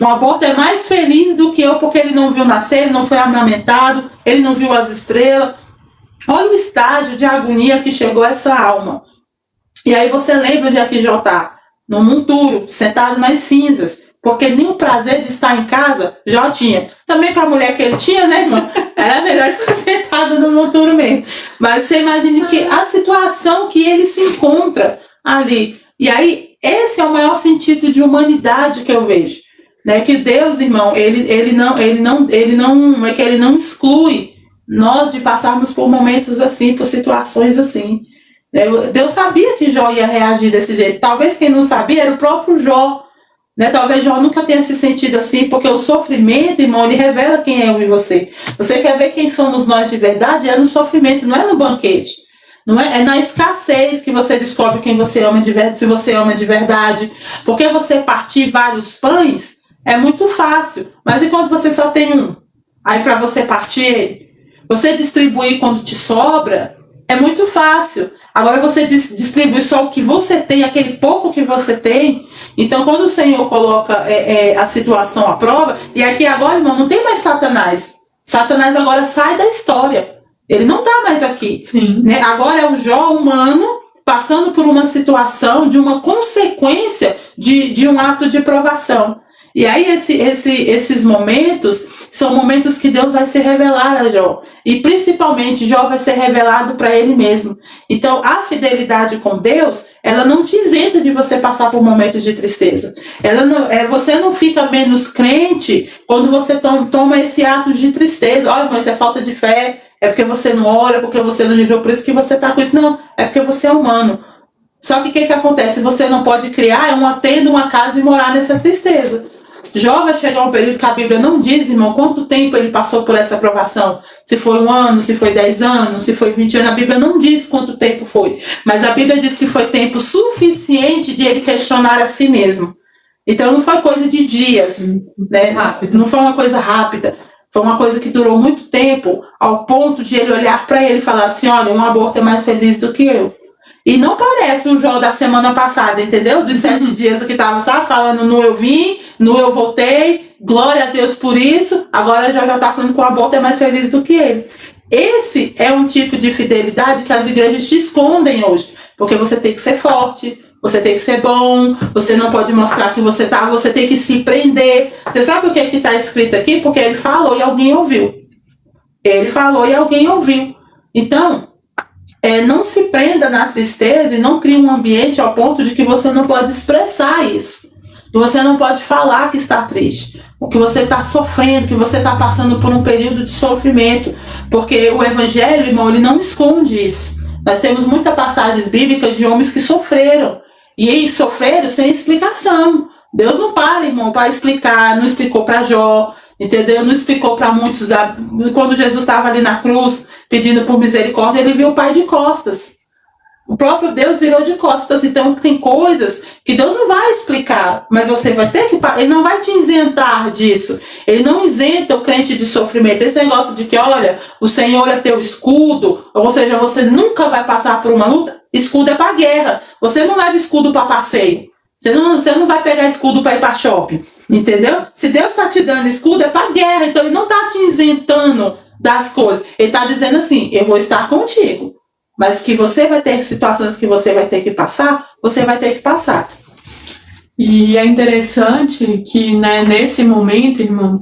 Um aborto é mais feliz do que eu, porque ele não viu nascer, ele não foi amamentado, ele não viu as estrelas. Olha o estágio de agonia que chegou essa alma. E aí você lembra onde é que Jó está? No monturo, sentado nas cinzas. Porque nem o prazer de estar em casa Jó tinha. Também com a mulher que ele tinha, né, irmão? Era melhor ficar sentado no monturo mesmo. Mas você imagina que a situação que ele se encontra ali. E aí, esse é o maior sentido de humanidade que eu vejo. Né? Que Deus, irmão, ele não exclui nós de passarmos por momentos assim, por situações assim. Deus sabia que Jó ia reagir desse jeito. Talvez quem não sabia era o próprio Jó. Né? Talvez Jó nunca tenha se sentido assim, porque o sofrimento, irmão, ele revela quem é eu e você. Você quer ver quem somos nós de verdade? É no sofrimento, não é no banquete. Não é? É na escassez que você descobre quem você ama de verdade, se você ama de verdade. Porque você partir vários pães é muito fácil. Mas e quando você só tem um? Aí para você partir ele? Você distribuir quando te sobra é muito fácil. Agora você distribui só o que você tem, aquele pouco que você tem. Então quando o Senhor coloca a situação à prova, e aqui agora, irmão, não tem mais Satanás. Satanás agora sai da história. Ele não está mais aqui. Sim. Né? Agora é o Jó humano passando por uma situação, de uma consequência de um ato de provação. E aí esses momentos são momentos que Deus vai se revelar a Jó. E principalmente Jó vai ser revelado para ele mesmo. Então a fidelidade com Deus, ela não te isenta de você passar por momentos de tristeza. Você não fica menos crente quando você toma esse ato de tristeza. Olha, mas isso é falta de fé, é porque você não ora, é porque você não jejua, por isso que você está com isso. Não, é porque você é humano. Só que o que acontece? Você não pode criar uma tenda, uma casa e morar nessa tristeza. Jó vai chegar um período que a Bíblia não diz, irmão, quanto tempo ele passou por essa provação. Se foi 1 ano, se foi 10 anos, se foi 20 anos, a Bíblia não diz quanto tempo foi. Mas a Bíblia diz que foi tempo suficiente de ele questionar a si mesmo. Então não foi coisa de dias, né? Não foi uma coisa rápida. Foi uma coisa que durou muito tempo, ao ponto de ele olhar para ele e falar assim, olha, um aborto é mais feliz do que eu. E não parece o Jó da semana passada, entendeu? Dos 7 dias que estava, sabe, falando no eu vim, no eu voltei, glória a Deus por isso. Agora já está falando que o aborto é mais feliz do que ele. Esse é um tipo de fidelidade que as igrejas te escondem hoje. Porque você tem que ser forte, você tem que ser bom, você não pode mostrar que você tem que se prender. Você sabe o que está escrito aqui? Porque ele falou e alguém ouviu. Ele falou e alguém ouviu. Então, não se prenda na tristeza e não crie um ambiente ao ponto de que você não pode expressar isso. Que você não pode falar que está triste. Que você está sofrendo, que você está passando por um período de sofrimento. Porque o Evangelho, irmão, ele não esconde isso. Nós temos muitas passagens bíblicas de homens que sofreram. E eles sofreram sem explicação. Deus não para, irmão, para explicar. Não explicou para Jó, entendeu? Não explicou para muitos. Quando Jesus estava ali na cruz, pedindo por misericórdia, ele viu o Pai de costas. O próprio Deus virou de costas. Então tem coisas que Deus não vai explicar, mas você vai ter que... Ele não vai te isentar disso. Ele não isenta o crente de sofrimento. Esse negócio de que, olha, o Senhor é teu escudo, ou seja, você nunca vai passar por uma luta. Escudo é para guerra. Você não leva escudo para passeio. Você não vai pegar escudo para ir para shopping, entendeu? Se Deus está te dando escudo, é para guerra. Então ele não está te isentando das coisas. Ele está dizendo assim, eu vou estar contigo. Mas que você vai ter situações que você vai ter que passar, você vai ter que passar. E é interessante que, né, nesse momento, irmãos,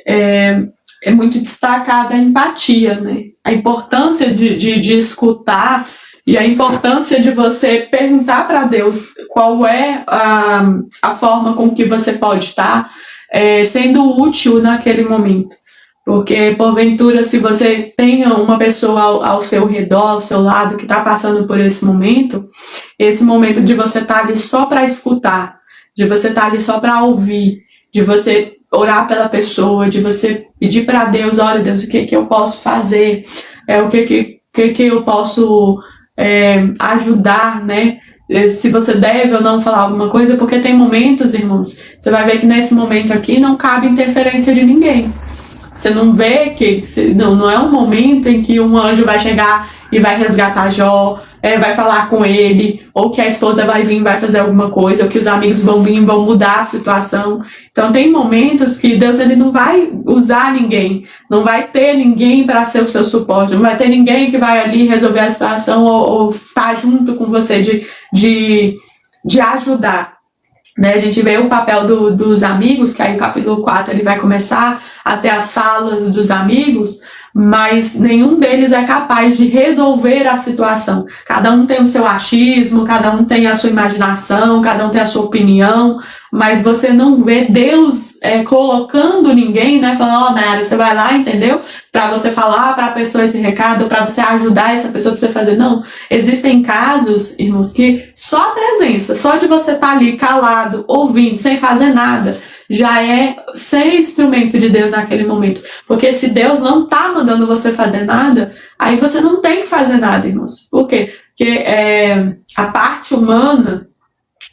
é muito destacada a empatia, né? A importância de escutar e a importância de você perguntar para Deus qual é a forma com que você pode estar sendo útil naquele momento. Porque, porventura, se você tem uma pessoa ao seu redor, ao seu lado, que está passando por esse momento de você estar ali só para escutar, de você estar ali só para ouvir, de você orar pela pessoa, de você pedir para Deus, olha Deus, o que eu posso fazer, o que eu posso ajudar, né? Se você deve ou não falar alguma coisa, porque tem momentos, irmãos, você vai ver que nesse momento aqui não cabe interferência de ninguém. Você não vê que não é um momento em que um anjo vai chegar e vai resgatar Jó, vai falar com ele, ou que a esposa vai vir e vai fazer alguma coisa, ou que os amigos vão vir e vão mudar a situação. Então tem momentos que Deus ele não vai usar ninguém, não vai ter ninguém para ser o seu suporte, não vai ter ninguém que vai ali resolver a situação ou estar junto com você de ajudar. Né, a gente vê o papel dos amigos, que aí o capítulo 4 ele vai começar a ter as falas dos amigos, mas nenhum deles é capaz de resolver a situação. Cada um tem o seu achismo, cada um tem a sua imaginação, cada um tem a sua opinião, mas você não vê Deus colocando ninguém, né, falando, Nayara, você vai lá, entendeu? Para você falar para a pessoa esse recado, para você ajudar essa pessoa, para você fazer. Não, existem casos, irmãos, que só a presença, só de você estar ali calado, ouvindo, sem fazer nada, já é ser instrumento de Deus naquele momento. Porque se Deus não está mandando você fazer nada, aí você não tem que fazer nada, irmãos. Por quê? Porque a parte humana,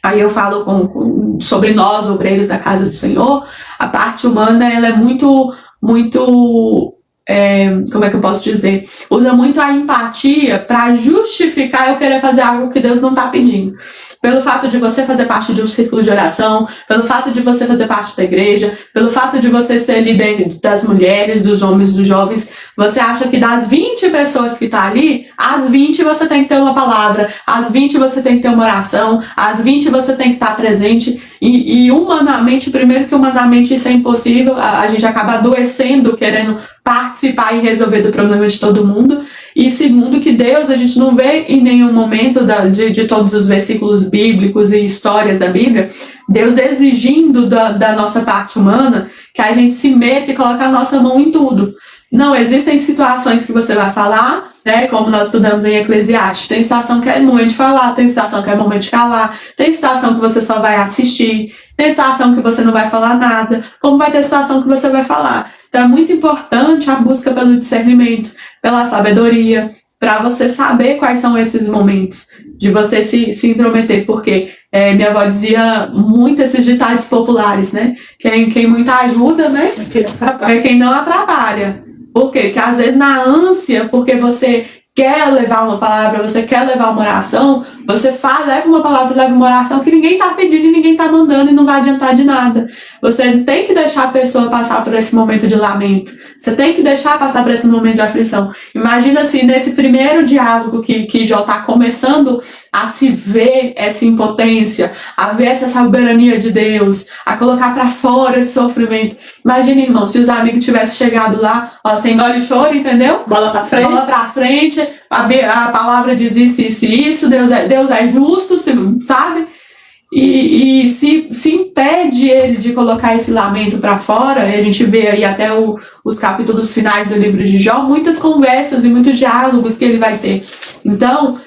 aí eu falo sobre nós, obreiros da casa do Senhor, a parte humana ela é muito, como é que eu posso dizer? Usa muito a empatia para justificar eu querer fazer algo que Deus não está pedindo. Pelo fato de você fazer parte de um círculo de oração, pelo fato de você fazer parte da igreja, pelo fato de você ser líder das mulheres, dos homens, dos jovens, você acha que das 20 pessoas que tá ali, às 20 você tem que ter uma palavra, às 20 você tem que ter uma oração, às 20 você tem que estar presente, e humanamente, primeiro que humanamente isso é impossível, a gente acaba adoecendo, querendo participar e resolver do problema de todo mundo, e segundo que Deus, a gente não vê em nenhum momento de todos os versículos bíblicos e histórias da Bíblia, Deus exigindo da nossa parte humana que a gente se meta e coloque a nossa mão em tudo. Não, existem situações que você vai falar, né, como nós estudamos em Eclesiastes, tem situação que é momento de falar, tem situação que é momento de calar, tem situação que você só vai assistir, tem situação que você não vai falar nada, como vai ter situação que você vai falar. Então é muito importante a busca pelo discernimento, pela sabedoria, para você saber quais são esses momentos de você se intrometer, porque minha avó dizia muito esses ditados populares, né? Quem muito ajuda, né? É quem não atrapalha. Por quê? Porque às vezes na ânsia, porque você quer levar uma palavra, você quer levar uma oração, você leva uma palavra, leva uma oração que ninguém está pedindo e ninguém está mandando e não vai adiantar de nada. Você tem que deixar a pessoa passar por esse momento de lamento. Você tem que deixar passar por esse momento de aflição. Imagina assim, nesse primeiro diálogo que Jó está começando a se ver essa impotência, a ver essa soberania de Deus, a colocar para fora esse sofrimento. Imagina, irmão, se os amigos tivessem chegado lá, ó, sem engole o choro, entendeu? Bola pra frente. Bola pra frente, a palavra diz isso, Deus é justo, sabe? E se impede ele de colocar esse lamento para fora, e a gente vê aí até os capítulos finais do livro de Jó, muitas conversas e muitos diálogos que ele vai ter. Então,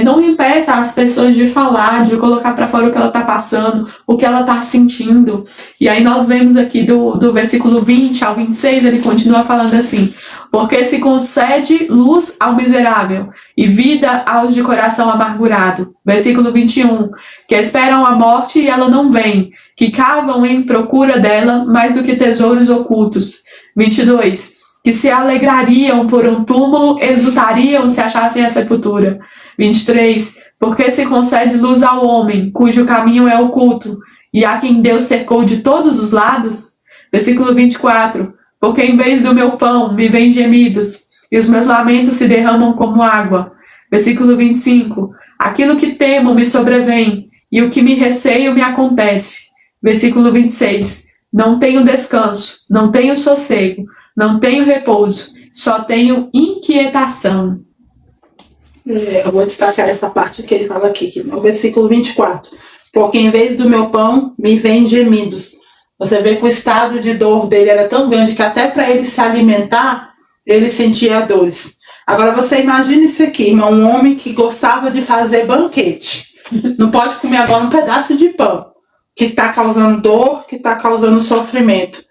não impeça as pessoas de falar, de colocar para fora o que ela está passando, o que ela está sentindo. E aí nós vemos aqui do versículo 20 ao 26, ele continua falando assim: porque se concede luz ao miserável e vida aos de coração amargurado. Versículo 21, que esperam a morte e ela não vem, que cavam em procura dela mais do que tesouros ocultos. 22, que se alegrariam por um túmulo, exultariam se achassem a sepultura. 23, Porque se concede luz ao homem, cujo caminho é oculto, e a quem Deus cercou de todos os lados. Versículo 24. Porque em vez do meu pão me vêm gemidos, e os meus lamentos se derramam como água. Versículo 25. Aquilo que temo me sobrevém, e o que me receio me acontece. Versículo 26. Não tenho descanso, não tenho sossego, não tenho repouso, só tenho inquietação. Eu vou destacar essa parte que ele fala aqui, que no versículo 24. Porque em vez do meu pão, me vêm gemidos. Você vê que o estado de dor dele era tão grande que até para ele se alimentar, ele sentia dores. Agora você imagina isso aqui, irmão, um homem que gostava de fazer banquete. Não pode comer agora um pedaço de pão, que está causando dor, que está causando sofrimento.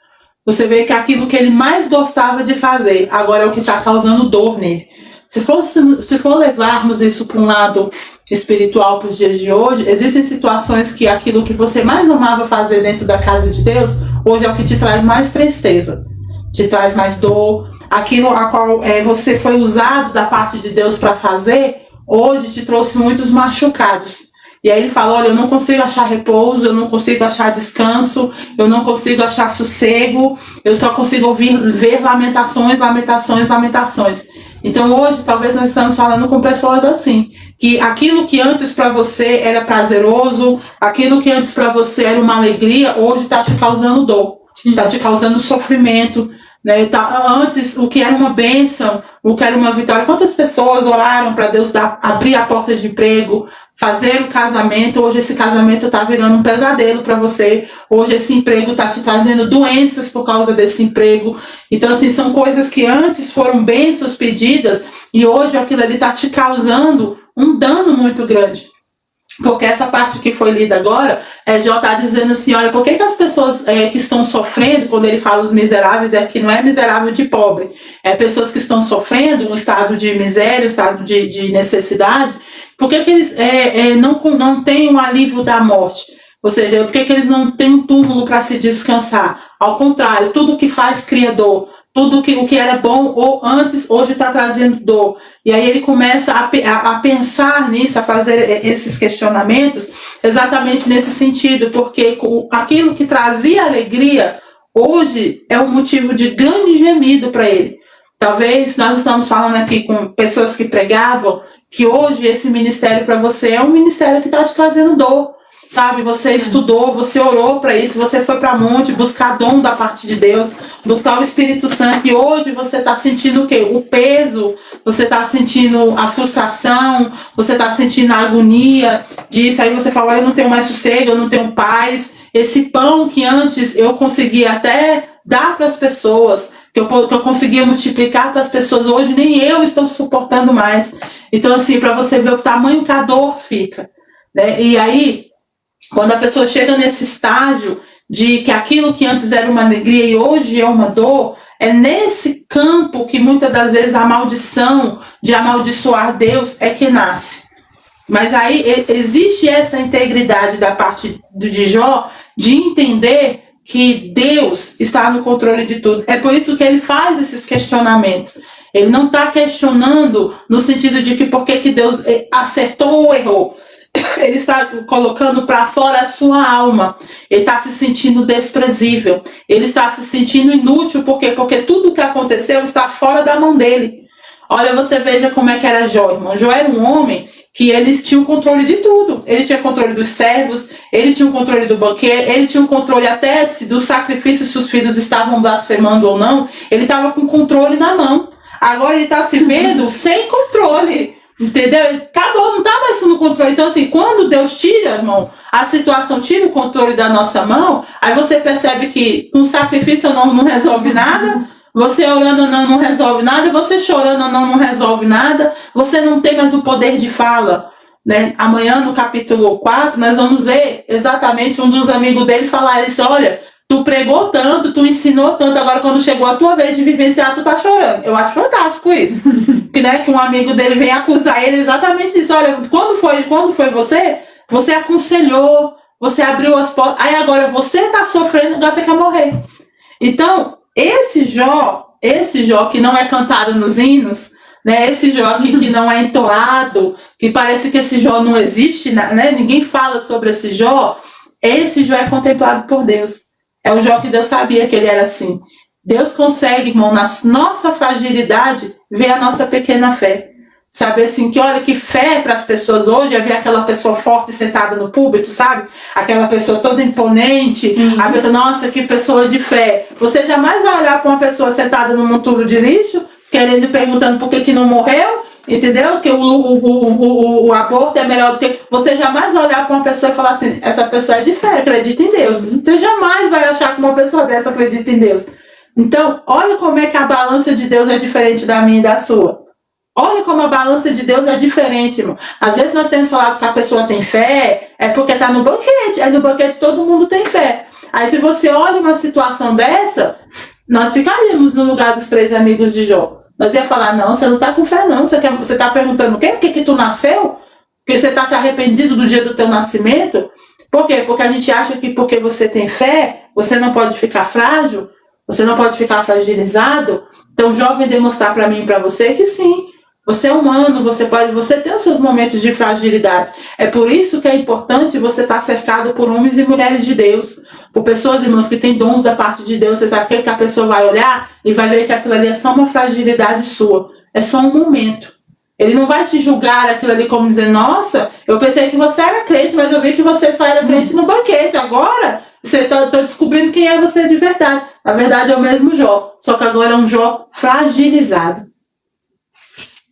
Você vê que aquilo que ele mais gostava de fazer, agora é o que está causando dor nele. Se for levarmos isso para um lado espiritual para os dias de hoje, existem situações que aquilo que você mais amava fazer dentro da casa de Deus, hoje é o que te traz mais tristeza, te traz mais dor. Aquilo a qual você foi usado da parte de Deus para fazer, hoje te trouxe muitos machucados. E aí ele fala, olha, eu não consigo achar repouso, eu não consigo achar descanso, eu não consigo achar sossego, eu só consigo ver lamentações, lamentações, lamentações. Então hoje talvez nós estamos falando com pessoas assim, que aquilo que antes para você era prazeroso, aquilo que antes para você era uma alegria, hoje está te causando dor, está te causando sofrimento, né? Antes o que era uma bênção, o que era uma vitória, quantas pessoas oraram para Deus abrir a porta de emprego, fazer o casamento, hoje esse casamento está virando um pesadelo para você, hoje esse emprego está te trazendo doenças por causa desse emprego. Então assim, são coisas que antes foram bênçãos pedidas e hoje aquilo ali está te causando um dano muito grande. Porque essa parte que foi lida agora, Jó está dizendo assim, olha, por que as pessoas que estão sofrendo, quando ele fala os miseráveis, é que não é miserável de pobre, é pessoas que estão sofrendo um estado de miséria, um estado de necessidade, por que eles não têm um alívio da morte? Ou seja, por que eles não têm um túmulo para se descansar? Ao contrário, tudo que faz cria dor. Tudo o que era bom ou antes, hoje está trazendo dor. E aí ele começa a pensar nisso, a fazer esses questionamentos, exatamente nesse sentido, porque aquilo que trazia alegria, hoje é um motivo de grande gemido para ele. Talvez nós estamos falando aqui com pessoas que pregavam, que hoje esse ministério para você é um ministério que está te trazendo dor. Sabe, você estudou, você orou para isso, você foi para monte buscar dom da parte de Deus, buscar o Espírito Santo, e hoje você está sentindo o quê? O peso, você está sentindo a frustração, você está sentindo a agonia disso, aí você fala, eu não tenho mais sossego, eu não tenho paz, esse pão que antes eu conseguia até dar para as pessoas, que eu conseguia multiplicar para as pessoas, hoje nem eu estou suportando mais. Então assim, para você ver o tamanho que a dor fica, né? E aí, quando a pessoa chega nesse estágio de que aquilo que antes era uma alegria e hoje é uma dor, é nesse campo que muitas das vezes a maldição de amaldiçoar Deus é que nasce. Mas aí existe essa integridade da parte de Jó de entender que Deus está no controle de tudo. É por isso que ele faz esses questionamentos. Ele não está questionando no sentido de que por que Deus acertou ou errou. Ele está colocando para fora a sua alma. Ele está se sentindo desprezível. Ele está se sentindo inútil. Por quê? Porque tudo o que aconteceu está fora da mão dele. Olha, você veja como é que era Jó, irmão. Jó era um homem que eles tinham controle de tudo. Ele tinha controle dos servos, ele tinha o controle do banquete, ele tinha o controle até do sacrifício, se os filhos estavam blasfemando ou não. Ele estava com controle na mão. Agora ele está se vendo sem controle. Entendeu? Acabou, não está mais no controle. Então, assim, quando Deus tira, irmão, a situação tira o controle da nossa mão, aí você percebe que com sacrifício não resolve nada, você orando não resolve nada, você chorando não resolve nada, você não tem mais o poder de fala, né? Amanhã, no capítulo 4, nós vamos ver exatamente um dos amigos dele falar isso, olha, tu pregou tanto, tu ensinou tanto, agora quando chegou a tua vez de vivenciar, tu tá chorando. Eu acho fantástico isso. Que, né, que um amigo dele vem acusar ele exatamente disso. Olha, quando foi você? Você aconselhou, você abriu as portas, aí agora você tá sofrendo, agora você quer morrer. Então, esse Jó que não é cantado nos hinos, né? Esse Jó aqui que não é entoado, que parece que esse Jó não existe, né? Ninguém fala sobre esse Jó. Esse Jó é contemplado por Deus. É o Jó que Deus sabia que ele era assim. Deus consegue, irmão, na nossa fragilidade, ver a nossa pequena fé. Sabe assim, que olha, que fé para as pessoas hoje é ver aquela pessoa forte sentada no púlpito, sabe? Aquela pessoa toda imponente, a pessoa, nossa, que pessoa de fé. Você jamais vai olhar para uma pessoa sentada num monturo de lixo, querendo, perguntando por que não morreu, entendeu? Que o aborto é melhor do que... Você jamais vai olhar para uma pessoa e falar assim, essa pessoa é de fé, acredita em Deus. Você jamais vai achar que uma pessoa dessa acredita em Deus. Então, olha como é que a balança de Deus é diferente da minha e da sua. Olha como a balança de Deus é diferente, irmão. Às vezes nós temos falado que a pessoa tem fé, é porque está no banquete. Aí no banquete todo mundo tem fé. Aí se você olha uma situação dessa, nós ficaríamos no lugar dos 3 amigos de Jó. Nós ia falar, não, você não está com fé não. Você está perguntando o quê? Por que tu nasceu? Porque você está se arrependido do dia do teu nascimento? Por quê? Porque a gente acha que porque você tem fé, você não pode ficar frágil, você não pode ficar fragilizado. Então Jó vem demonstrar para mim e para você que sim. Você é humano, você tem os seus momentos de fragilidade. É por isso que é importante você estar cercado por homens e mulheres de Deus, por pessoas, irmãos, que têm dons da parte de Deus. Você sabe que a pessoa vai olhar e vai ver que aquilo ali é só uma fragilidade sua. É só um momento. Ele não vai te julgar aquilo ali como dizer, nossa, eu pensei que você era crente, mas eu vi que você só era crente no banquete. Agora, estou descobrindo quem é você de verdade. Na verdade, é o mesmo Jó, só que agora é um Jó fragilizado.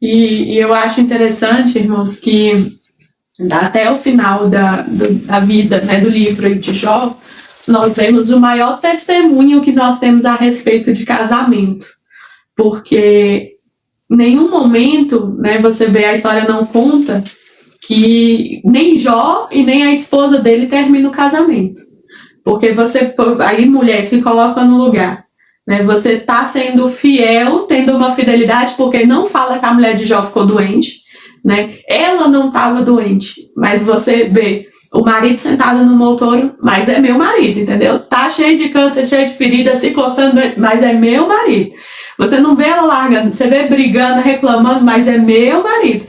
E eu acho interessante, irmãos, que até o final da vida, né, do livro de Jó, nós vemos o maior testemunho que nós temos a respeito de casamento. Porque em nenhum momento, né, você vê, a história não conta que nem Jó e nem a esposa dele terminam o casamento. Porque aí mulher se coloca no lugar. Né, você está sendo fiel, tendo uma fidelidade, porque não fala que a mulher de Jó ficou doente, né? Ela não estava doente, mas você vê o marido sentado no motor, mas é meu marido, entendeu? Tá cheio de câncer, cheio de ferida, se coçando, mas é meu marido. Você não vê ela largando, você vê brigando, reclamando, mas é meu marido.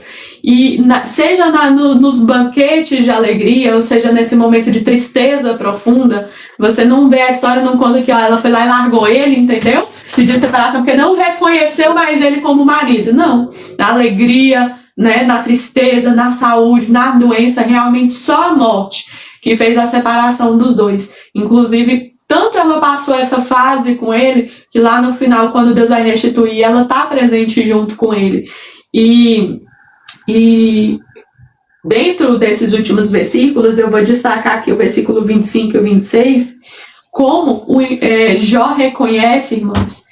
E seja nos banquetes de alegria, ou seja nesse momento de tristeza profunda, você não vê a história, não conta que ela foi lá e largou ele, entendeu? Pediu separação porque não reconheceu mais ele como marido. Não, na alegria, né, na tristeza, na saúde, na doença, realmente só a morte que fez a separação dos dois. Inclusive, tanto ela passou essa fase com ele, que lá no final, quando Deus vai restituir, ela está presente junto com ele. E dentro desses últimos versículos, eu vou destacar aqui o versículo 25 e o 26, como Jó reconhece, irmãos,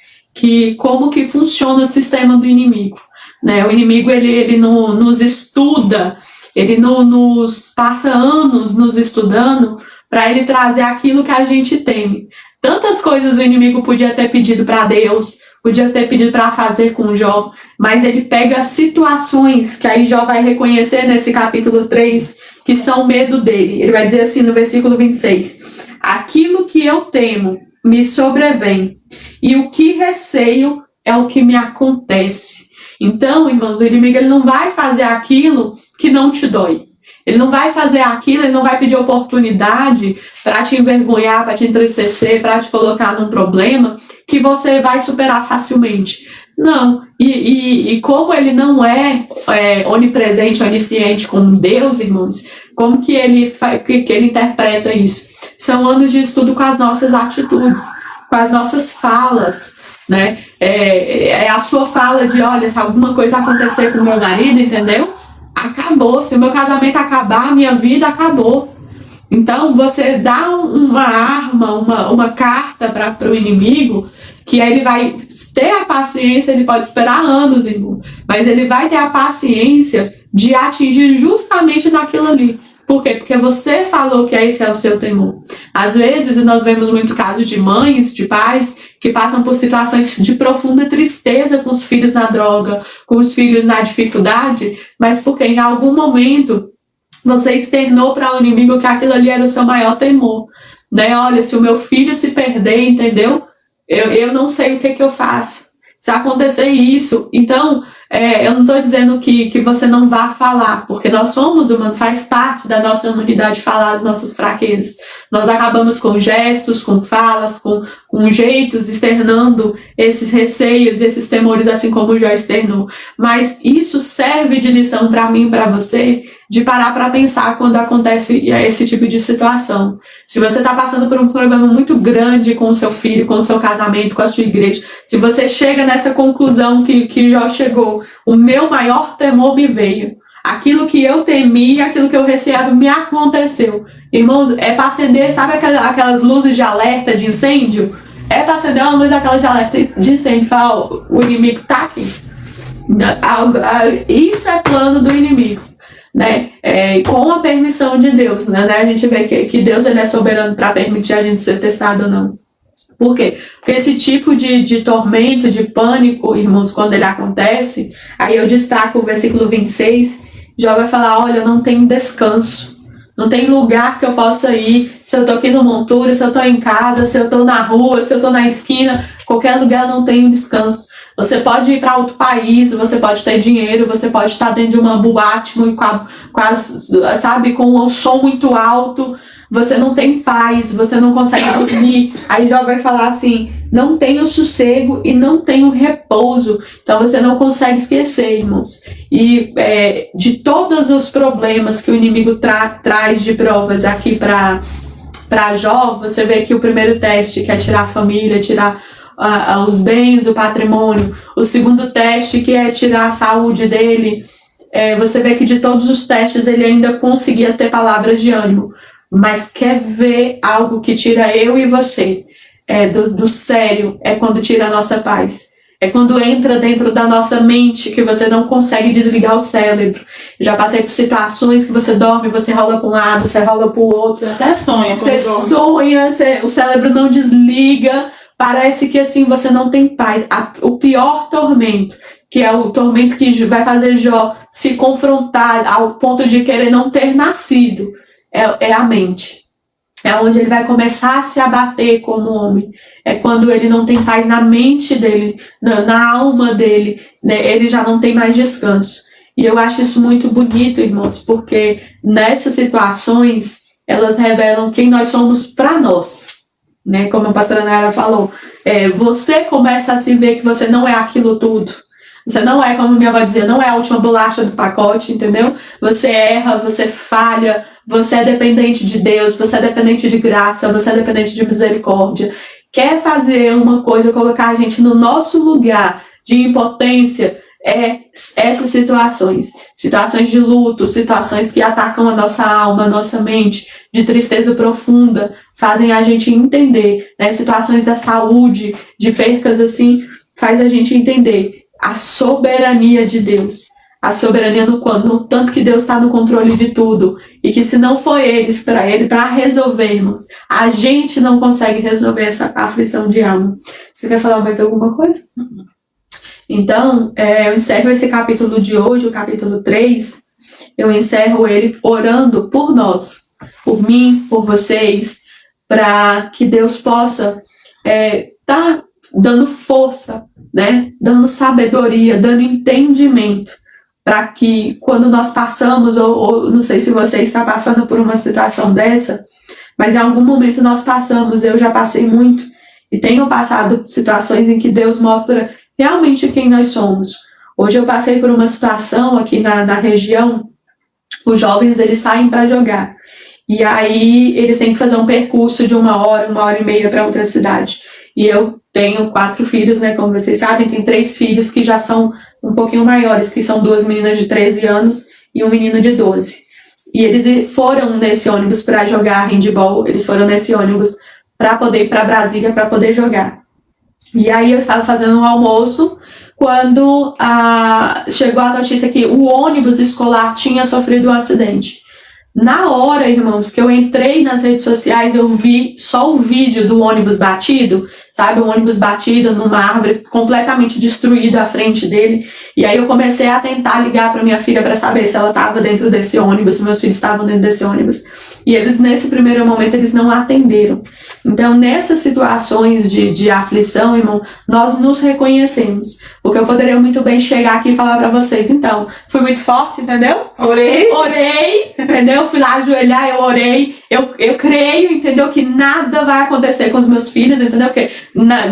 como que funciona o sistema do inimigo. Né? O inimigo ele não nos estuda, ele não nos passa anos nos estudando para ele trazer aquilo que a gente teme. Tantas coisas o inimigo podia ter pedido para Deus, podia ter pedido para fazer com Jó, mas ele pega situações que aí Jó vai reconhecer nesse capítulo 3, que são o medo dele. Ele vai dizer assim no versículo 26, aquilo que eu temo me sobrevém, e o que receio é o que me acontece. Então, irmãos, o inimigo ele não vai fazer aquilo que não te dói. Ele não vai fazer aquilo, ele não vai pedir oportunidade para te envergonhar, para te entristecer, para te colocar num problema que você vai superar facilmente. Não. E como ele não é onipresente, onisciente como Deus, irmãos, como que ele interpreta isso? São anos de estudo com as nossas atitudes, com as nossas falas, né? É a sua fala de, olha, se alguma coisa acontecer com o meu marido, entendeu? Acabou, se o meu casamento acabar, a minha vida acabou. Então, você dá uma arma, uma carta para o inimigo, que aí ele vai ter a paciência, ele pode esperar anos, irmão, mas ele vai ter a paciência de atingir justamente naquilo ali. Por quê? Porque você falou que esse é o seu temor. Às vezes, nós vemos muito casos de mães, de pais, que passam por situações de profunda tristeza com os filhos na droga, com os filhos na dificuldade, mas porque em algum momento você externou para o inimigo que aquilo ali era o seu maior temor. Né? Olha, se o meu filho se perder, entendeu? Eu não sei o que eu faço. Se acontecer isso, então eu não estou dizendo que você não vá falar, porque nós somos humanos, faz parte da nossa humanidade falar as nossas fraquezas. Nós acabamos com gestos, com falas, com jeitos, externando esses receios, esses temores, assim como já externou. Mas isso serve de lição para mim e para você, de parar para pensar quando acontece esse tipo de situação. Se você está passando por um problema muito grande com o seu filho, com o seu casamento, com a sua igreja, se você chega nessa conclusão que Jó chegou, o meu maior temor me veio. Aquilo que eu temi, aquilo que eu receava me aconteceu. Irmãos, é para acender, sabe aquelas luzes de alerta de incêndio? É para acender uma luz daquela de alerta de incêndio, falar, o inimigo está aqui. Isso é plano do inimigo. Né? Com a permissão de Deus, né? A gente vê que Deus ele é soberano para permitir a gente ser testado ou não. Por quê? Porque esse tipo de tormento, de pânico, irmãos, quando ele acontece, aí eu destaco o versículo 26, Jó vai falar, olha, não tem descanso, não tem lugar que eu possa ir, se eu tô aqui no montura, se eu tô em casa, se eu tô na rua, se eu tô na esquina, qualquer lugar não tem descanso. Você pode ir para outro país, você pode ter dinheiro, você pode estar dentro de uma boate sabe, com um som muito alto, você não tem paz, você não consegue dormir. Aí Jó vai falar assim, não tenho sossego e não tenho repouso. Então você não consegue esquecer, irmãos. E de todos os problemas que o inimigo traz de provas aqui para Jó, você vê que o primeiro teste, que é tirar a família, tirar os bens, o patrimônio. O segundo teste, que é tirar a saúde dele. Você vê que de todos os testes ele ainda conseguia ter palavras de ânimo. Mas quer ver algo que tira eu e você do sério, é quando tira a nossa paz. É quando entra dentro da nossa mente que você não consegue desligar o cérebro. Já passei por situações que você dorme, você rola para um lado, você rola para o outro. Você até sonha. Você sonha, o cérebro não desliga. Parece que assim você não tem paz. O pior tormento, que é o tormento que vai fazer Jó se confrontar ao ponto de querer não ter nascido, é a mente. É onde ele vai começar a se abater como homem. É quando ele não tem paz na mente dele, na alma dele, né? Ele já não tem mais descanso. E eu acho isso muito bonito, irmãos, porque nessas situações elas revelam quem nós somos para nós. Né? Como a pastora Nayara falou, você começa a se ver que você não é aquilo tudo. Você não é, como minha avó dizia, não é a última bolacha do pacote, entendeu? Você erra, você falha, você é dependente de Deus, você é dependente de graça, você é dependente de misericórdia. Quer fazer uma coisa, colocar a gente no nosso lugar de impotência, essas situações de luto, situações que atacam a nossa alma, a nossa mente, de tristeza profunda, fazem a gente entender, né? Situações da saúde, de percas assim, faz a gente entender a soberania de Deus, a soberania no tanto que Deus está no controle de tudo, e que se não for ele para resolvermos, a gente não consegue resolver essa aflição de alma. Você quer falar mais alguma coisa? Então, eu encerro esse capítulo de hoje, o capítulo 3, eu encerro ele orando por nós, por mim, por vocês, para que Deus possa estar dando força, né? Dando sabedoria, dando entendimento, para que quando nós passamos, ou não sei se você está passando por uma situação dessa, mas em algum momento nós passamos, eu já passei muito, e tenho passado situações em que Deus mostra realmente quem nós somos. Hoje eu passei por uma situação aqui na região, os jovens eles saem para jogar, e aí eles têm que fazer um percurso de 1 hora, 1 hora e meia para outra cidade. E eu tenho 4 filhos, né, como vocês sabem, tem 3 filhos que já são um pouquinho maiores, que são 2 meninas de 13 anos e um menino de 12. E eles foram nesse ônibus para jogar handball, eles foram nesse ônibus para poder ir para Brasília, para poder jogar. E aí eu estava fazendo um almoço, quando chegou a notícia que o ônibus escolar tinha sofrido um acidente. Na hora, irmãos, que eu entrei nas redes sociais, eu vi só o vídeo do ônibus batido. sabe, um ônibus batido numa árvore completamente destruída à frente dele. E aí eu comecei a tentar ligar para minha filha para saber se ela estava dentro desse ônibus, se meus filhos estavam dentro desse ônibus. E eles, nesse primeiro momento, eles não atenderam. Então, nessas situações de aflição, irmão, nós nos reconhecemos. Porque eu poderia muito bem chegar aqui e falar para vocês, então, fui muito forte, entendeu? Orei, entendeu? Fui lá ajoelhar, eu orei, eu creio, entendeu? Que nada vai acontecer com os meus filhos, entendeu? Porque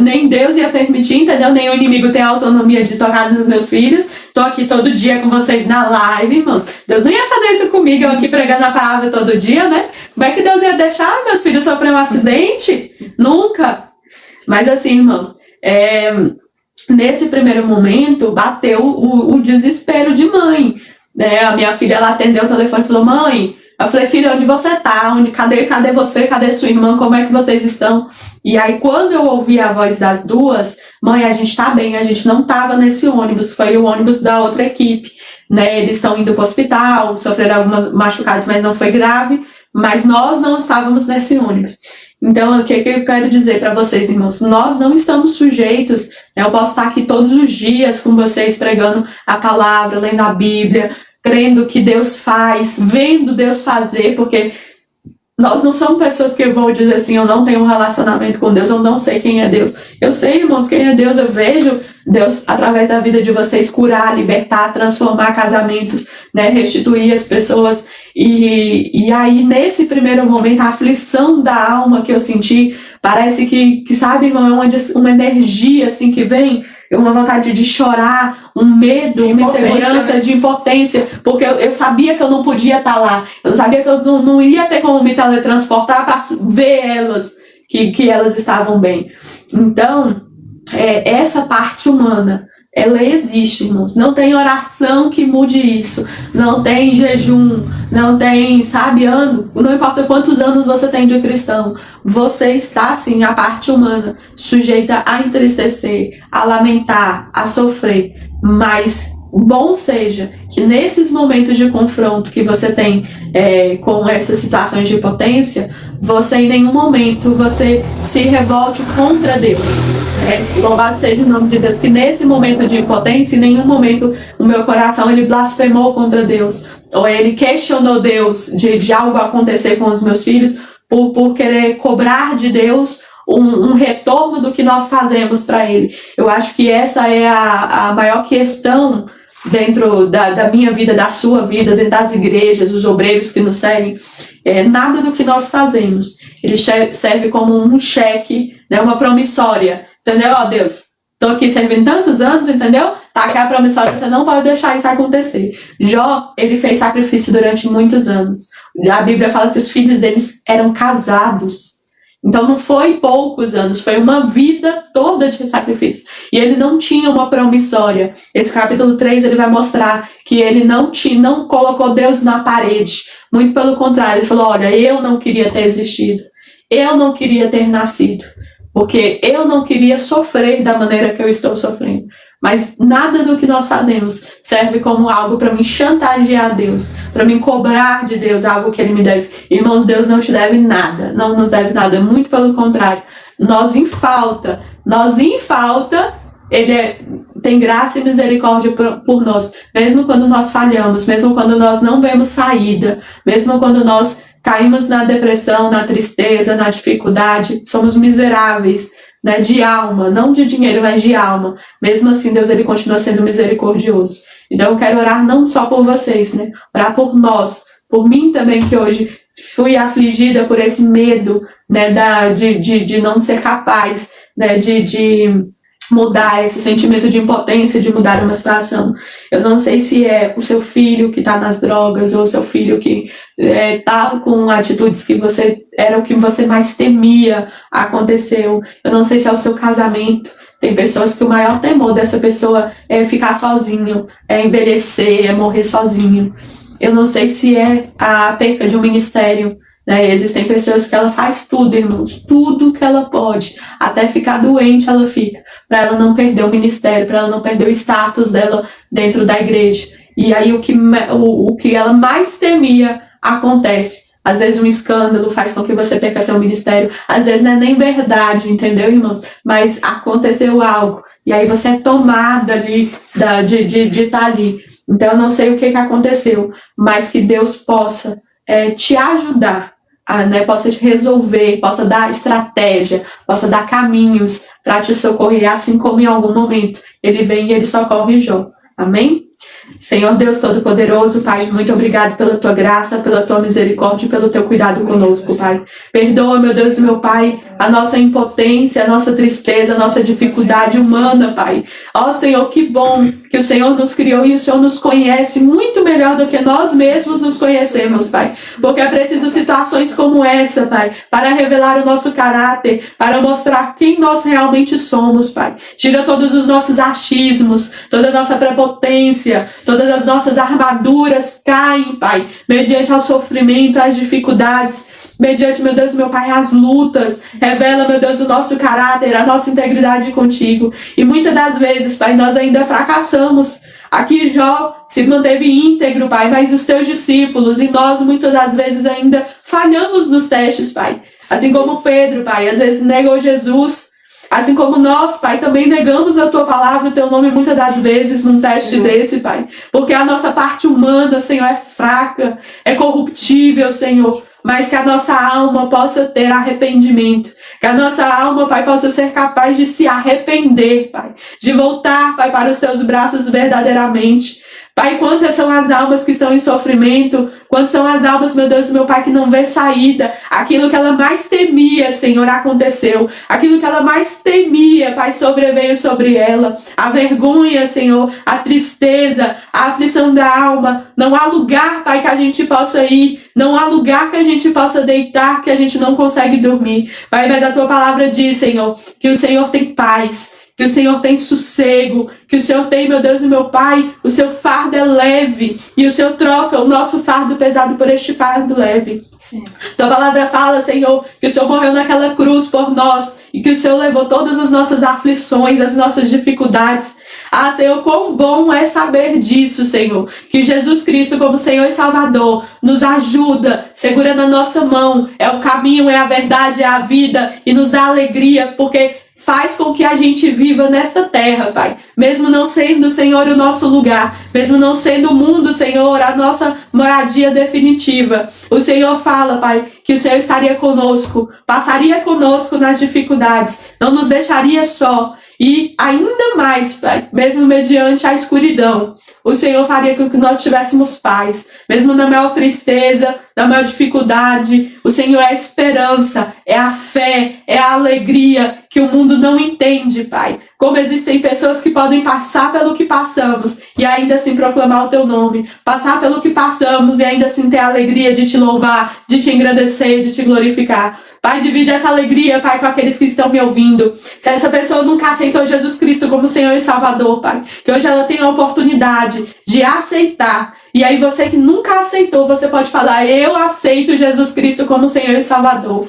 nem Deus ia permitir, entendeu? Nem o inimigo tem autonomia de tocar nos meus filhos. Tô aqui todo dia com vocês na live, irmãos. Deus não ia fazer isso comigo, eu aqui pregando a palavra todo dia, né? Como é que Deus ia deixar meus filhos sofrer um acidente? Nunca. Mas assim, irmãos, nesse primeiro momento, bateu o desespero de mãe. Né? A minha filha, ela atendeu o telefone e falou, mãe, eu falei, filha, onde você tá? Cadê você? Cadê sua irmã? Como é que vocês estão? E aí, quando eu ouvi a voz das duas, mãe, a gente tá bem, a gente não tava nesse ônibus, foi o ônibus da outra equipe, né? Eles estão indo pro hospital, sofreram algumas machucados, mas não foi grave, mas nós não estávamos nesse ônibus. Então, o que eu quero dizer para vocês, irmãos? Nós não estamos sujeitos, né? Eu posso estar aqui todos os dias com vocês pregando a palavra, lendo a Bíblia, crendo que Deus faz, vendo Deus fazer, porque nós não somos pessoas que vão dizer assim, eu não tenho um relacionamento com Deus, eu não sei quem é Deus. Eu sei, irmãos, quem é Deus, eu vejo Deus, através da vida de vocês, curar, libertar, transformar casamentos, né, restituir as pessoas. E aí, nesse primeiro momento, a aflição da alma que eu senti, parece que sabe, irmão, é uma energia assim que vem, uma vontade de chorar, um medo, uma insegurança, né? De impotência, porque eu sabia que eu não podia estar lá, eu sabia que eu não ia ter como me teletransportar para ver elas, que elas estavam bem. Então, essa parte humana, ela existe, irmãos. Não tem oração que mude isso. Não tem jejum. Não tem, sabe, ano. Não importa quantos anos você tem de cristão. Você está, sim, a parte humana, sujeita a entristecer, a lamentar, a sofrer. Mas bom seja que nesses momentos de confronto que você tem com essas situações de impotência, você em nenhum momento você se revolte contra Deus. Louvado seja o nome de Deus, que nesse momento de impotência, em nenhum momento o meu coração ele blasfemou contra Deus, ou ele questionou Deus de algo acontecer com os meus filhos por querer cobrar de Deus um retorno do que nós fazemos para Ele. Eu acho que essa é a maior questão dentro da minha vida, da sua vida, dentro das igrejas, os obreiros que nos seguem. Nada do que nós fazemos, ele serve como um cheque, né, uma promissória. Entendeu? Ó, Deus, tô aqui servindo tantos anos, entendeu? Tá aqui a promissória, você não pode deixar isso acontecer. Jó, ele fez sacrifício durante muitos anos. A Bíblia fala que os filhos deles eram casados. Então não foi poucos anos, foi uma vida toda de sacrifício. E ele não tinha uma promissória. Esse capítulo 3 ele vai mostrar que ele não colocou Deus na parede. Muito pelo contrário, ele falou, olha, eu não queria ter existido. Eu não queria ter nascido. Porque eu não queria sofrer da maneira que eu estou sofrendo. Mas nada do que nós fazemos serve como algo para me chantagear a Deus, para me cobrar de Deus algo que Ele me deve. Irmãos, Deus não te deve nada, não nos deve nada, muito pelo contrário. Nós em falta, Ele tem graça e misericórdia por nós, mesmo quando nós falhamos, mesmo quando nós não vemos saída, mesmo quando nós caímos na depressão, na tristeza, na dificuldade, somos miseráveis, né, de alma, não de dinheiro, mas de alma. Mesmo assim, Deus ele continua sendo misericordioso. Então eu quero orar não só por vocês, né, orar por nós, por mim também, que hoje fui afligida por esse medo, né, de não ser capaz, né, de mudar esse sentimento de impotência, de mudar uma situação. Eu não sei se é o seu filho que está nas drogas, ou o seu filho que está com atitudes que era o que você mais temia aconteceu. Eu não sei se é o seu casamento. Tem pessoas que o maior temor dessa pessoa é ficar sozinho, é envelhecer, é morrer sozinho. Eu não sei se é a perca de um ministério. Né? Existem pessoas que ela faz tudo, irmãos, tudo que ela pode, até ficar doente ela fica, para ela não perder o ministério, para ela não perder o status dela dentro da igreja. E aí o que ela mais temia acontece. Às vezes um escândalo faz com que você perca seu ministério. Às vezes não é nem verdade, entendeu, irmãos? Mas aconteceu algo. E aí você é tomada ali de estar ali. Então eu não sei o que aconteceu, mas que Deus possa te ajudar, possa te resolver, possa dar estratégia, possa dar caminhos para te socorrer, assim como em algum momento Ele vem e Ele socorre Jó. Amém? Senhor Deus Todo-Poderoso, Pai, muito obrigado pela Tua graça, pela Tua misericórdia e pelo Teu cuidado conosco, Pai. Perdoa, meu Deus e meu Pai, a nossa impotência, a nossa tristeza, a nossa dificuldade humana, Pai. Ó Senhor, que bom que o Senhor nos criou e o Senhor nos conhece muito melhor do que nós mesmos nos conhecemos, Pai. Porque é preciso situações como essa, Pai, para revelar o nosso caráter, para mostrar quem nós realmente somos, Pai. Tira todos os nossos achismos, toda a nossa prepotência, todas as nossas armaduras caem, Pai, mediante ao sofrimento, às dificuldades, mediante, meu Deus, meu Pai, as lutas. Revela, meu Deus, o nosso caráter, a nossa integridade contigo. E muitas das vezes, Pai, nós ainda fracassamos. Aqui Jó se manteve íntegro, Pai, mas os teus discípulos e nós muitas das vezes ainda falhamos nos testes, Pai. Assim como Pedro, Pai, às vezes negou Jesus. Assim como nós, Pai, também negamos a Tua palavra, o Teu nome muitas das vezes num teste desse, Pai. Porque a nossa parte humana, Senhor, é fraca, é corruptível, Senhor. Mas que a nossa alma possa ter arrependimento. Que a nossa alma, Pai, possa ser capaz de se arrepender, Pai. De voltar, Pai, para os Teus braços verdadeiramente. Pai, quantas são as almas que estão em sofrimento, quantas são as almas, meu Deus, meu Pai, que não vê saída. Aquilo que ela mais temia, Senhor, aconteceu. Aquilo que ela mais temia, Pai, sobreveio sobre ela. A vergonha, Senhor, a tristeza, a aflição da alma. Não há lugar, Pai, que a gente possa ir. Não há lugar que a gente possa deitar, que a gente não consegue dormir. Pai, mas a Tua palavra diz, Senhor, que o Senhor tem paz. Que o Senhor tem sossego, que o Senhor tem, meu Deus e meu Pai, o seu fardo é leve, e o Senhor troca o nosso fardo pesado por este fardo leve. Sim. Tua palavra fala, Senhor, que o Senhor morreu naquela cruz por nós, e que o Senhor levou todas as nossas aflições, as nossas dificuldades. Ah, Senhor, quão bom é saber disso, Senhor, que Jesus Cristo, como Senhor e Salvador, nos ajuda, segura na nossa mão, é o caminho, é a verdade, é a vida, e nos dá alegria, porque faz com que a gente viva nesta terra, Pai. Mesmo não sendo, Senhor, o nosso lugar. Mesmo não sendo o mundo, Senhor, a nossa moradia definitiva. O Senhor fala, Pai, que o Senhor estaria conosco. Passaria conosco nas dificuldades. Não nos deixaria só. E ainda mais, Pai, mesmo mediante a escuridão, o Senhor faria com que nós tivéssemos paz. Mesmo na maior tristeza, na maior dificuldade, o Senhor é a esperança, é a fé, é a alegria que o mundo não entende, Pai. Como existem pessoas que podem passar pelo que passamos e ainda assim proclamar o Teu nome. Passar pelo que passamos e ainda assim ter a alegria de Te louvar, de Te engrandecer, de Te glorificar. Pai, divide essa alegria, Pai, com aqueles que estão me ouvindo. Se essa pessoa nunca aceitou Jesus Cristo como Senhor e Salvador, Pai, que hoje ela tem a oportunidade de aceitar. E aí você que nunca aceitou, você pode falar, eu aceito Jesus Cristo como Senhor e Salvador.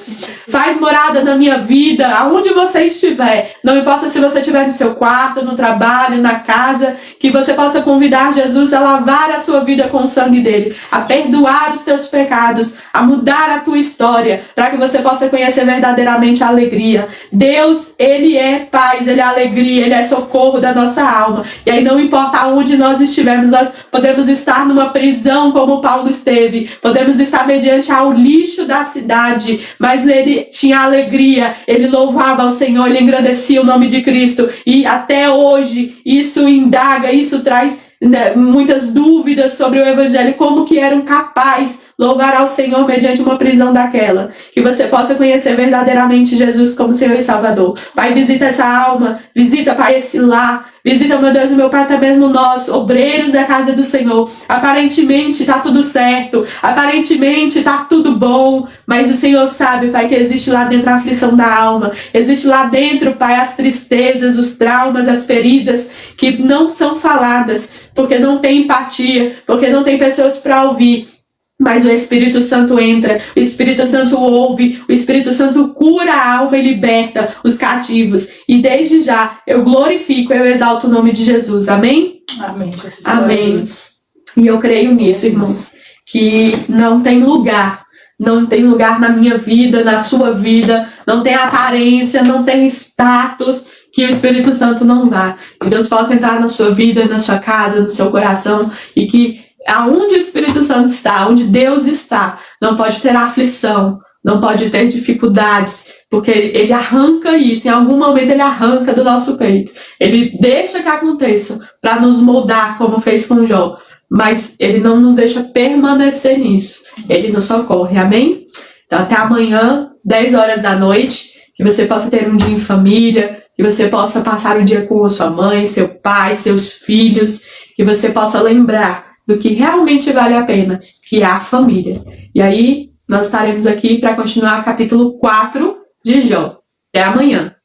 Faz morada na minha vida, aonde você estiver. Não importa se você estiver no seu quarto, no trabalho, na casa, que você possa convidar Jesus a lavar a sua vida com o sangue dele, a perdoar os teus pecados, a mudar a tua história, para que você possa conhecer verdadeiramente a alegria. Deus, Ele é paz, Ele é alegria, Ele é socorro da nossa alma. E aí não importa aonde nós estivermos, nós podemos estar numa prisão como Paulo esteve, podemos estar mediante ao lixo da cidade, mas ele tinha alegria, ele louvava ao Senhor, ele engrandecia o nome de Cristo. E até hoje isso indaga, isso traz muitas dúvidas sobre o Evangelho, como que eram capazes louvar ao Senhor mediante uma prisão daquela. Que você possa conhecer verdadeiramente Jesus como Senhor e Salvador. Pai, visita essa alma, visita, Pai, esse lar, visita, meu Deus e meu Pai, até mesmo nós, obreiros da casa do Senhor. Aparentemente está tudo certo, aparentemente está tudo bom, mas o Senhor sabe, Pai, que existe lá dentro a aflição da alma, existe lá dentro, Pai, as tristezas, os traumas, as feridas que não são faladas, porque não tem empatia, porque não tem pessoas para ouvir. Mas o Espírito Santo entra, o Espírito Santo ouve, o Espírito Santo cura a alma e liberta os cativos. E desde já eu glorifico, eu exalto o nome de Jesus. Amém? Amém. Amém. E eu creio nisso, irmãos, que não tem lugar não tem lugar na minha vida, na sua vida, não tem aparência, não tem status que o Espírito Santo não dá. Que Deus possa entrar na sua vida, na sua casa, no seu coração, e que aonde o Espírito Santo está, onde Deus está, não pode ter aflição, não pode ter dificuldades, porque ele arranca isso, em algum momento ele arranca do nosso peito. Ele deixa que aconteça para nos moldar, como fez com Jó, mas ele não nos deixa permanecer nisso. Ele nos socorre, amém? Então até amanhã, 10 horas da noite, que você possa ter um dia em família, que você possa passar o dia com a sua mãe, seu pai, seus filhos, que você possa lembrar do que realmente vale a pena, que é a família. E aí, nós estaremos aqui para continuar o capítulo 4 de Jó. Até amanhã.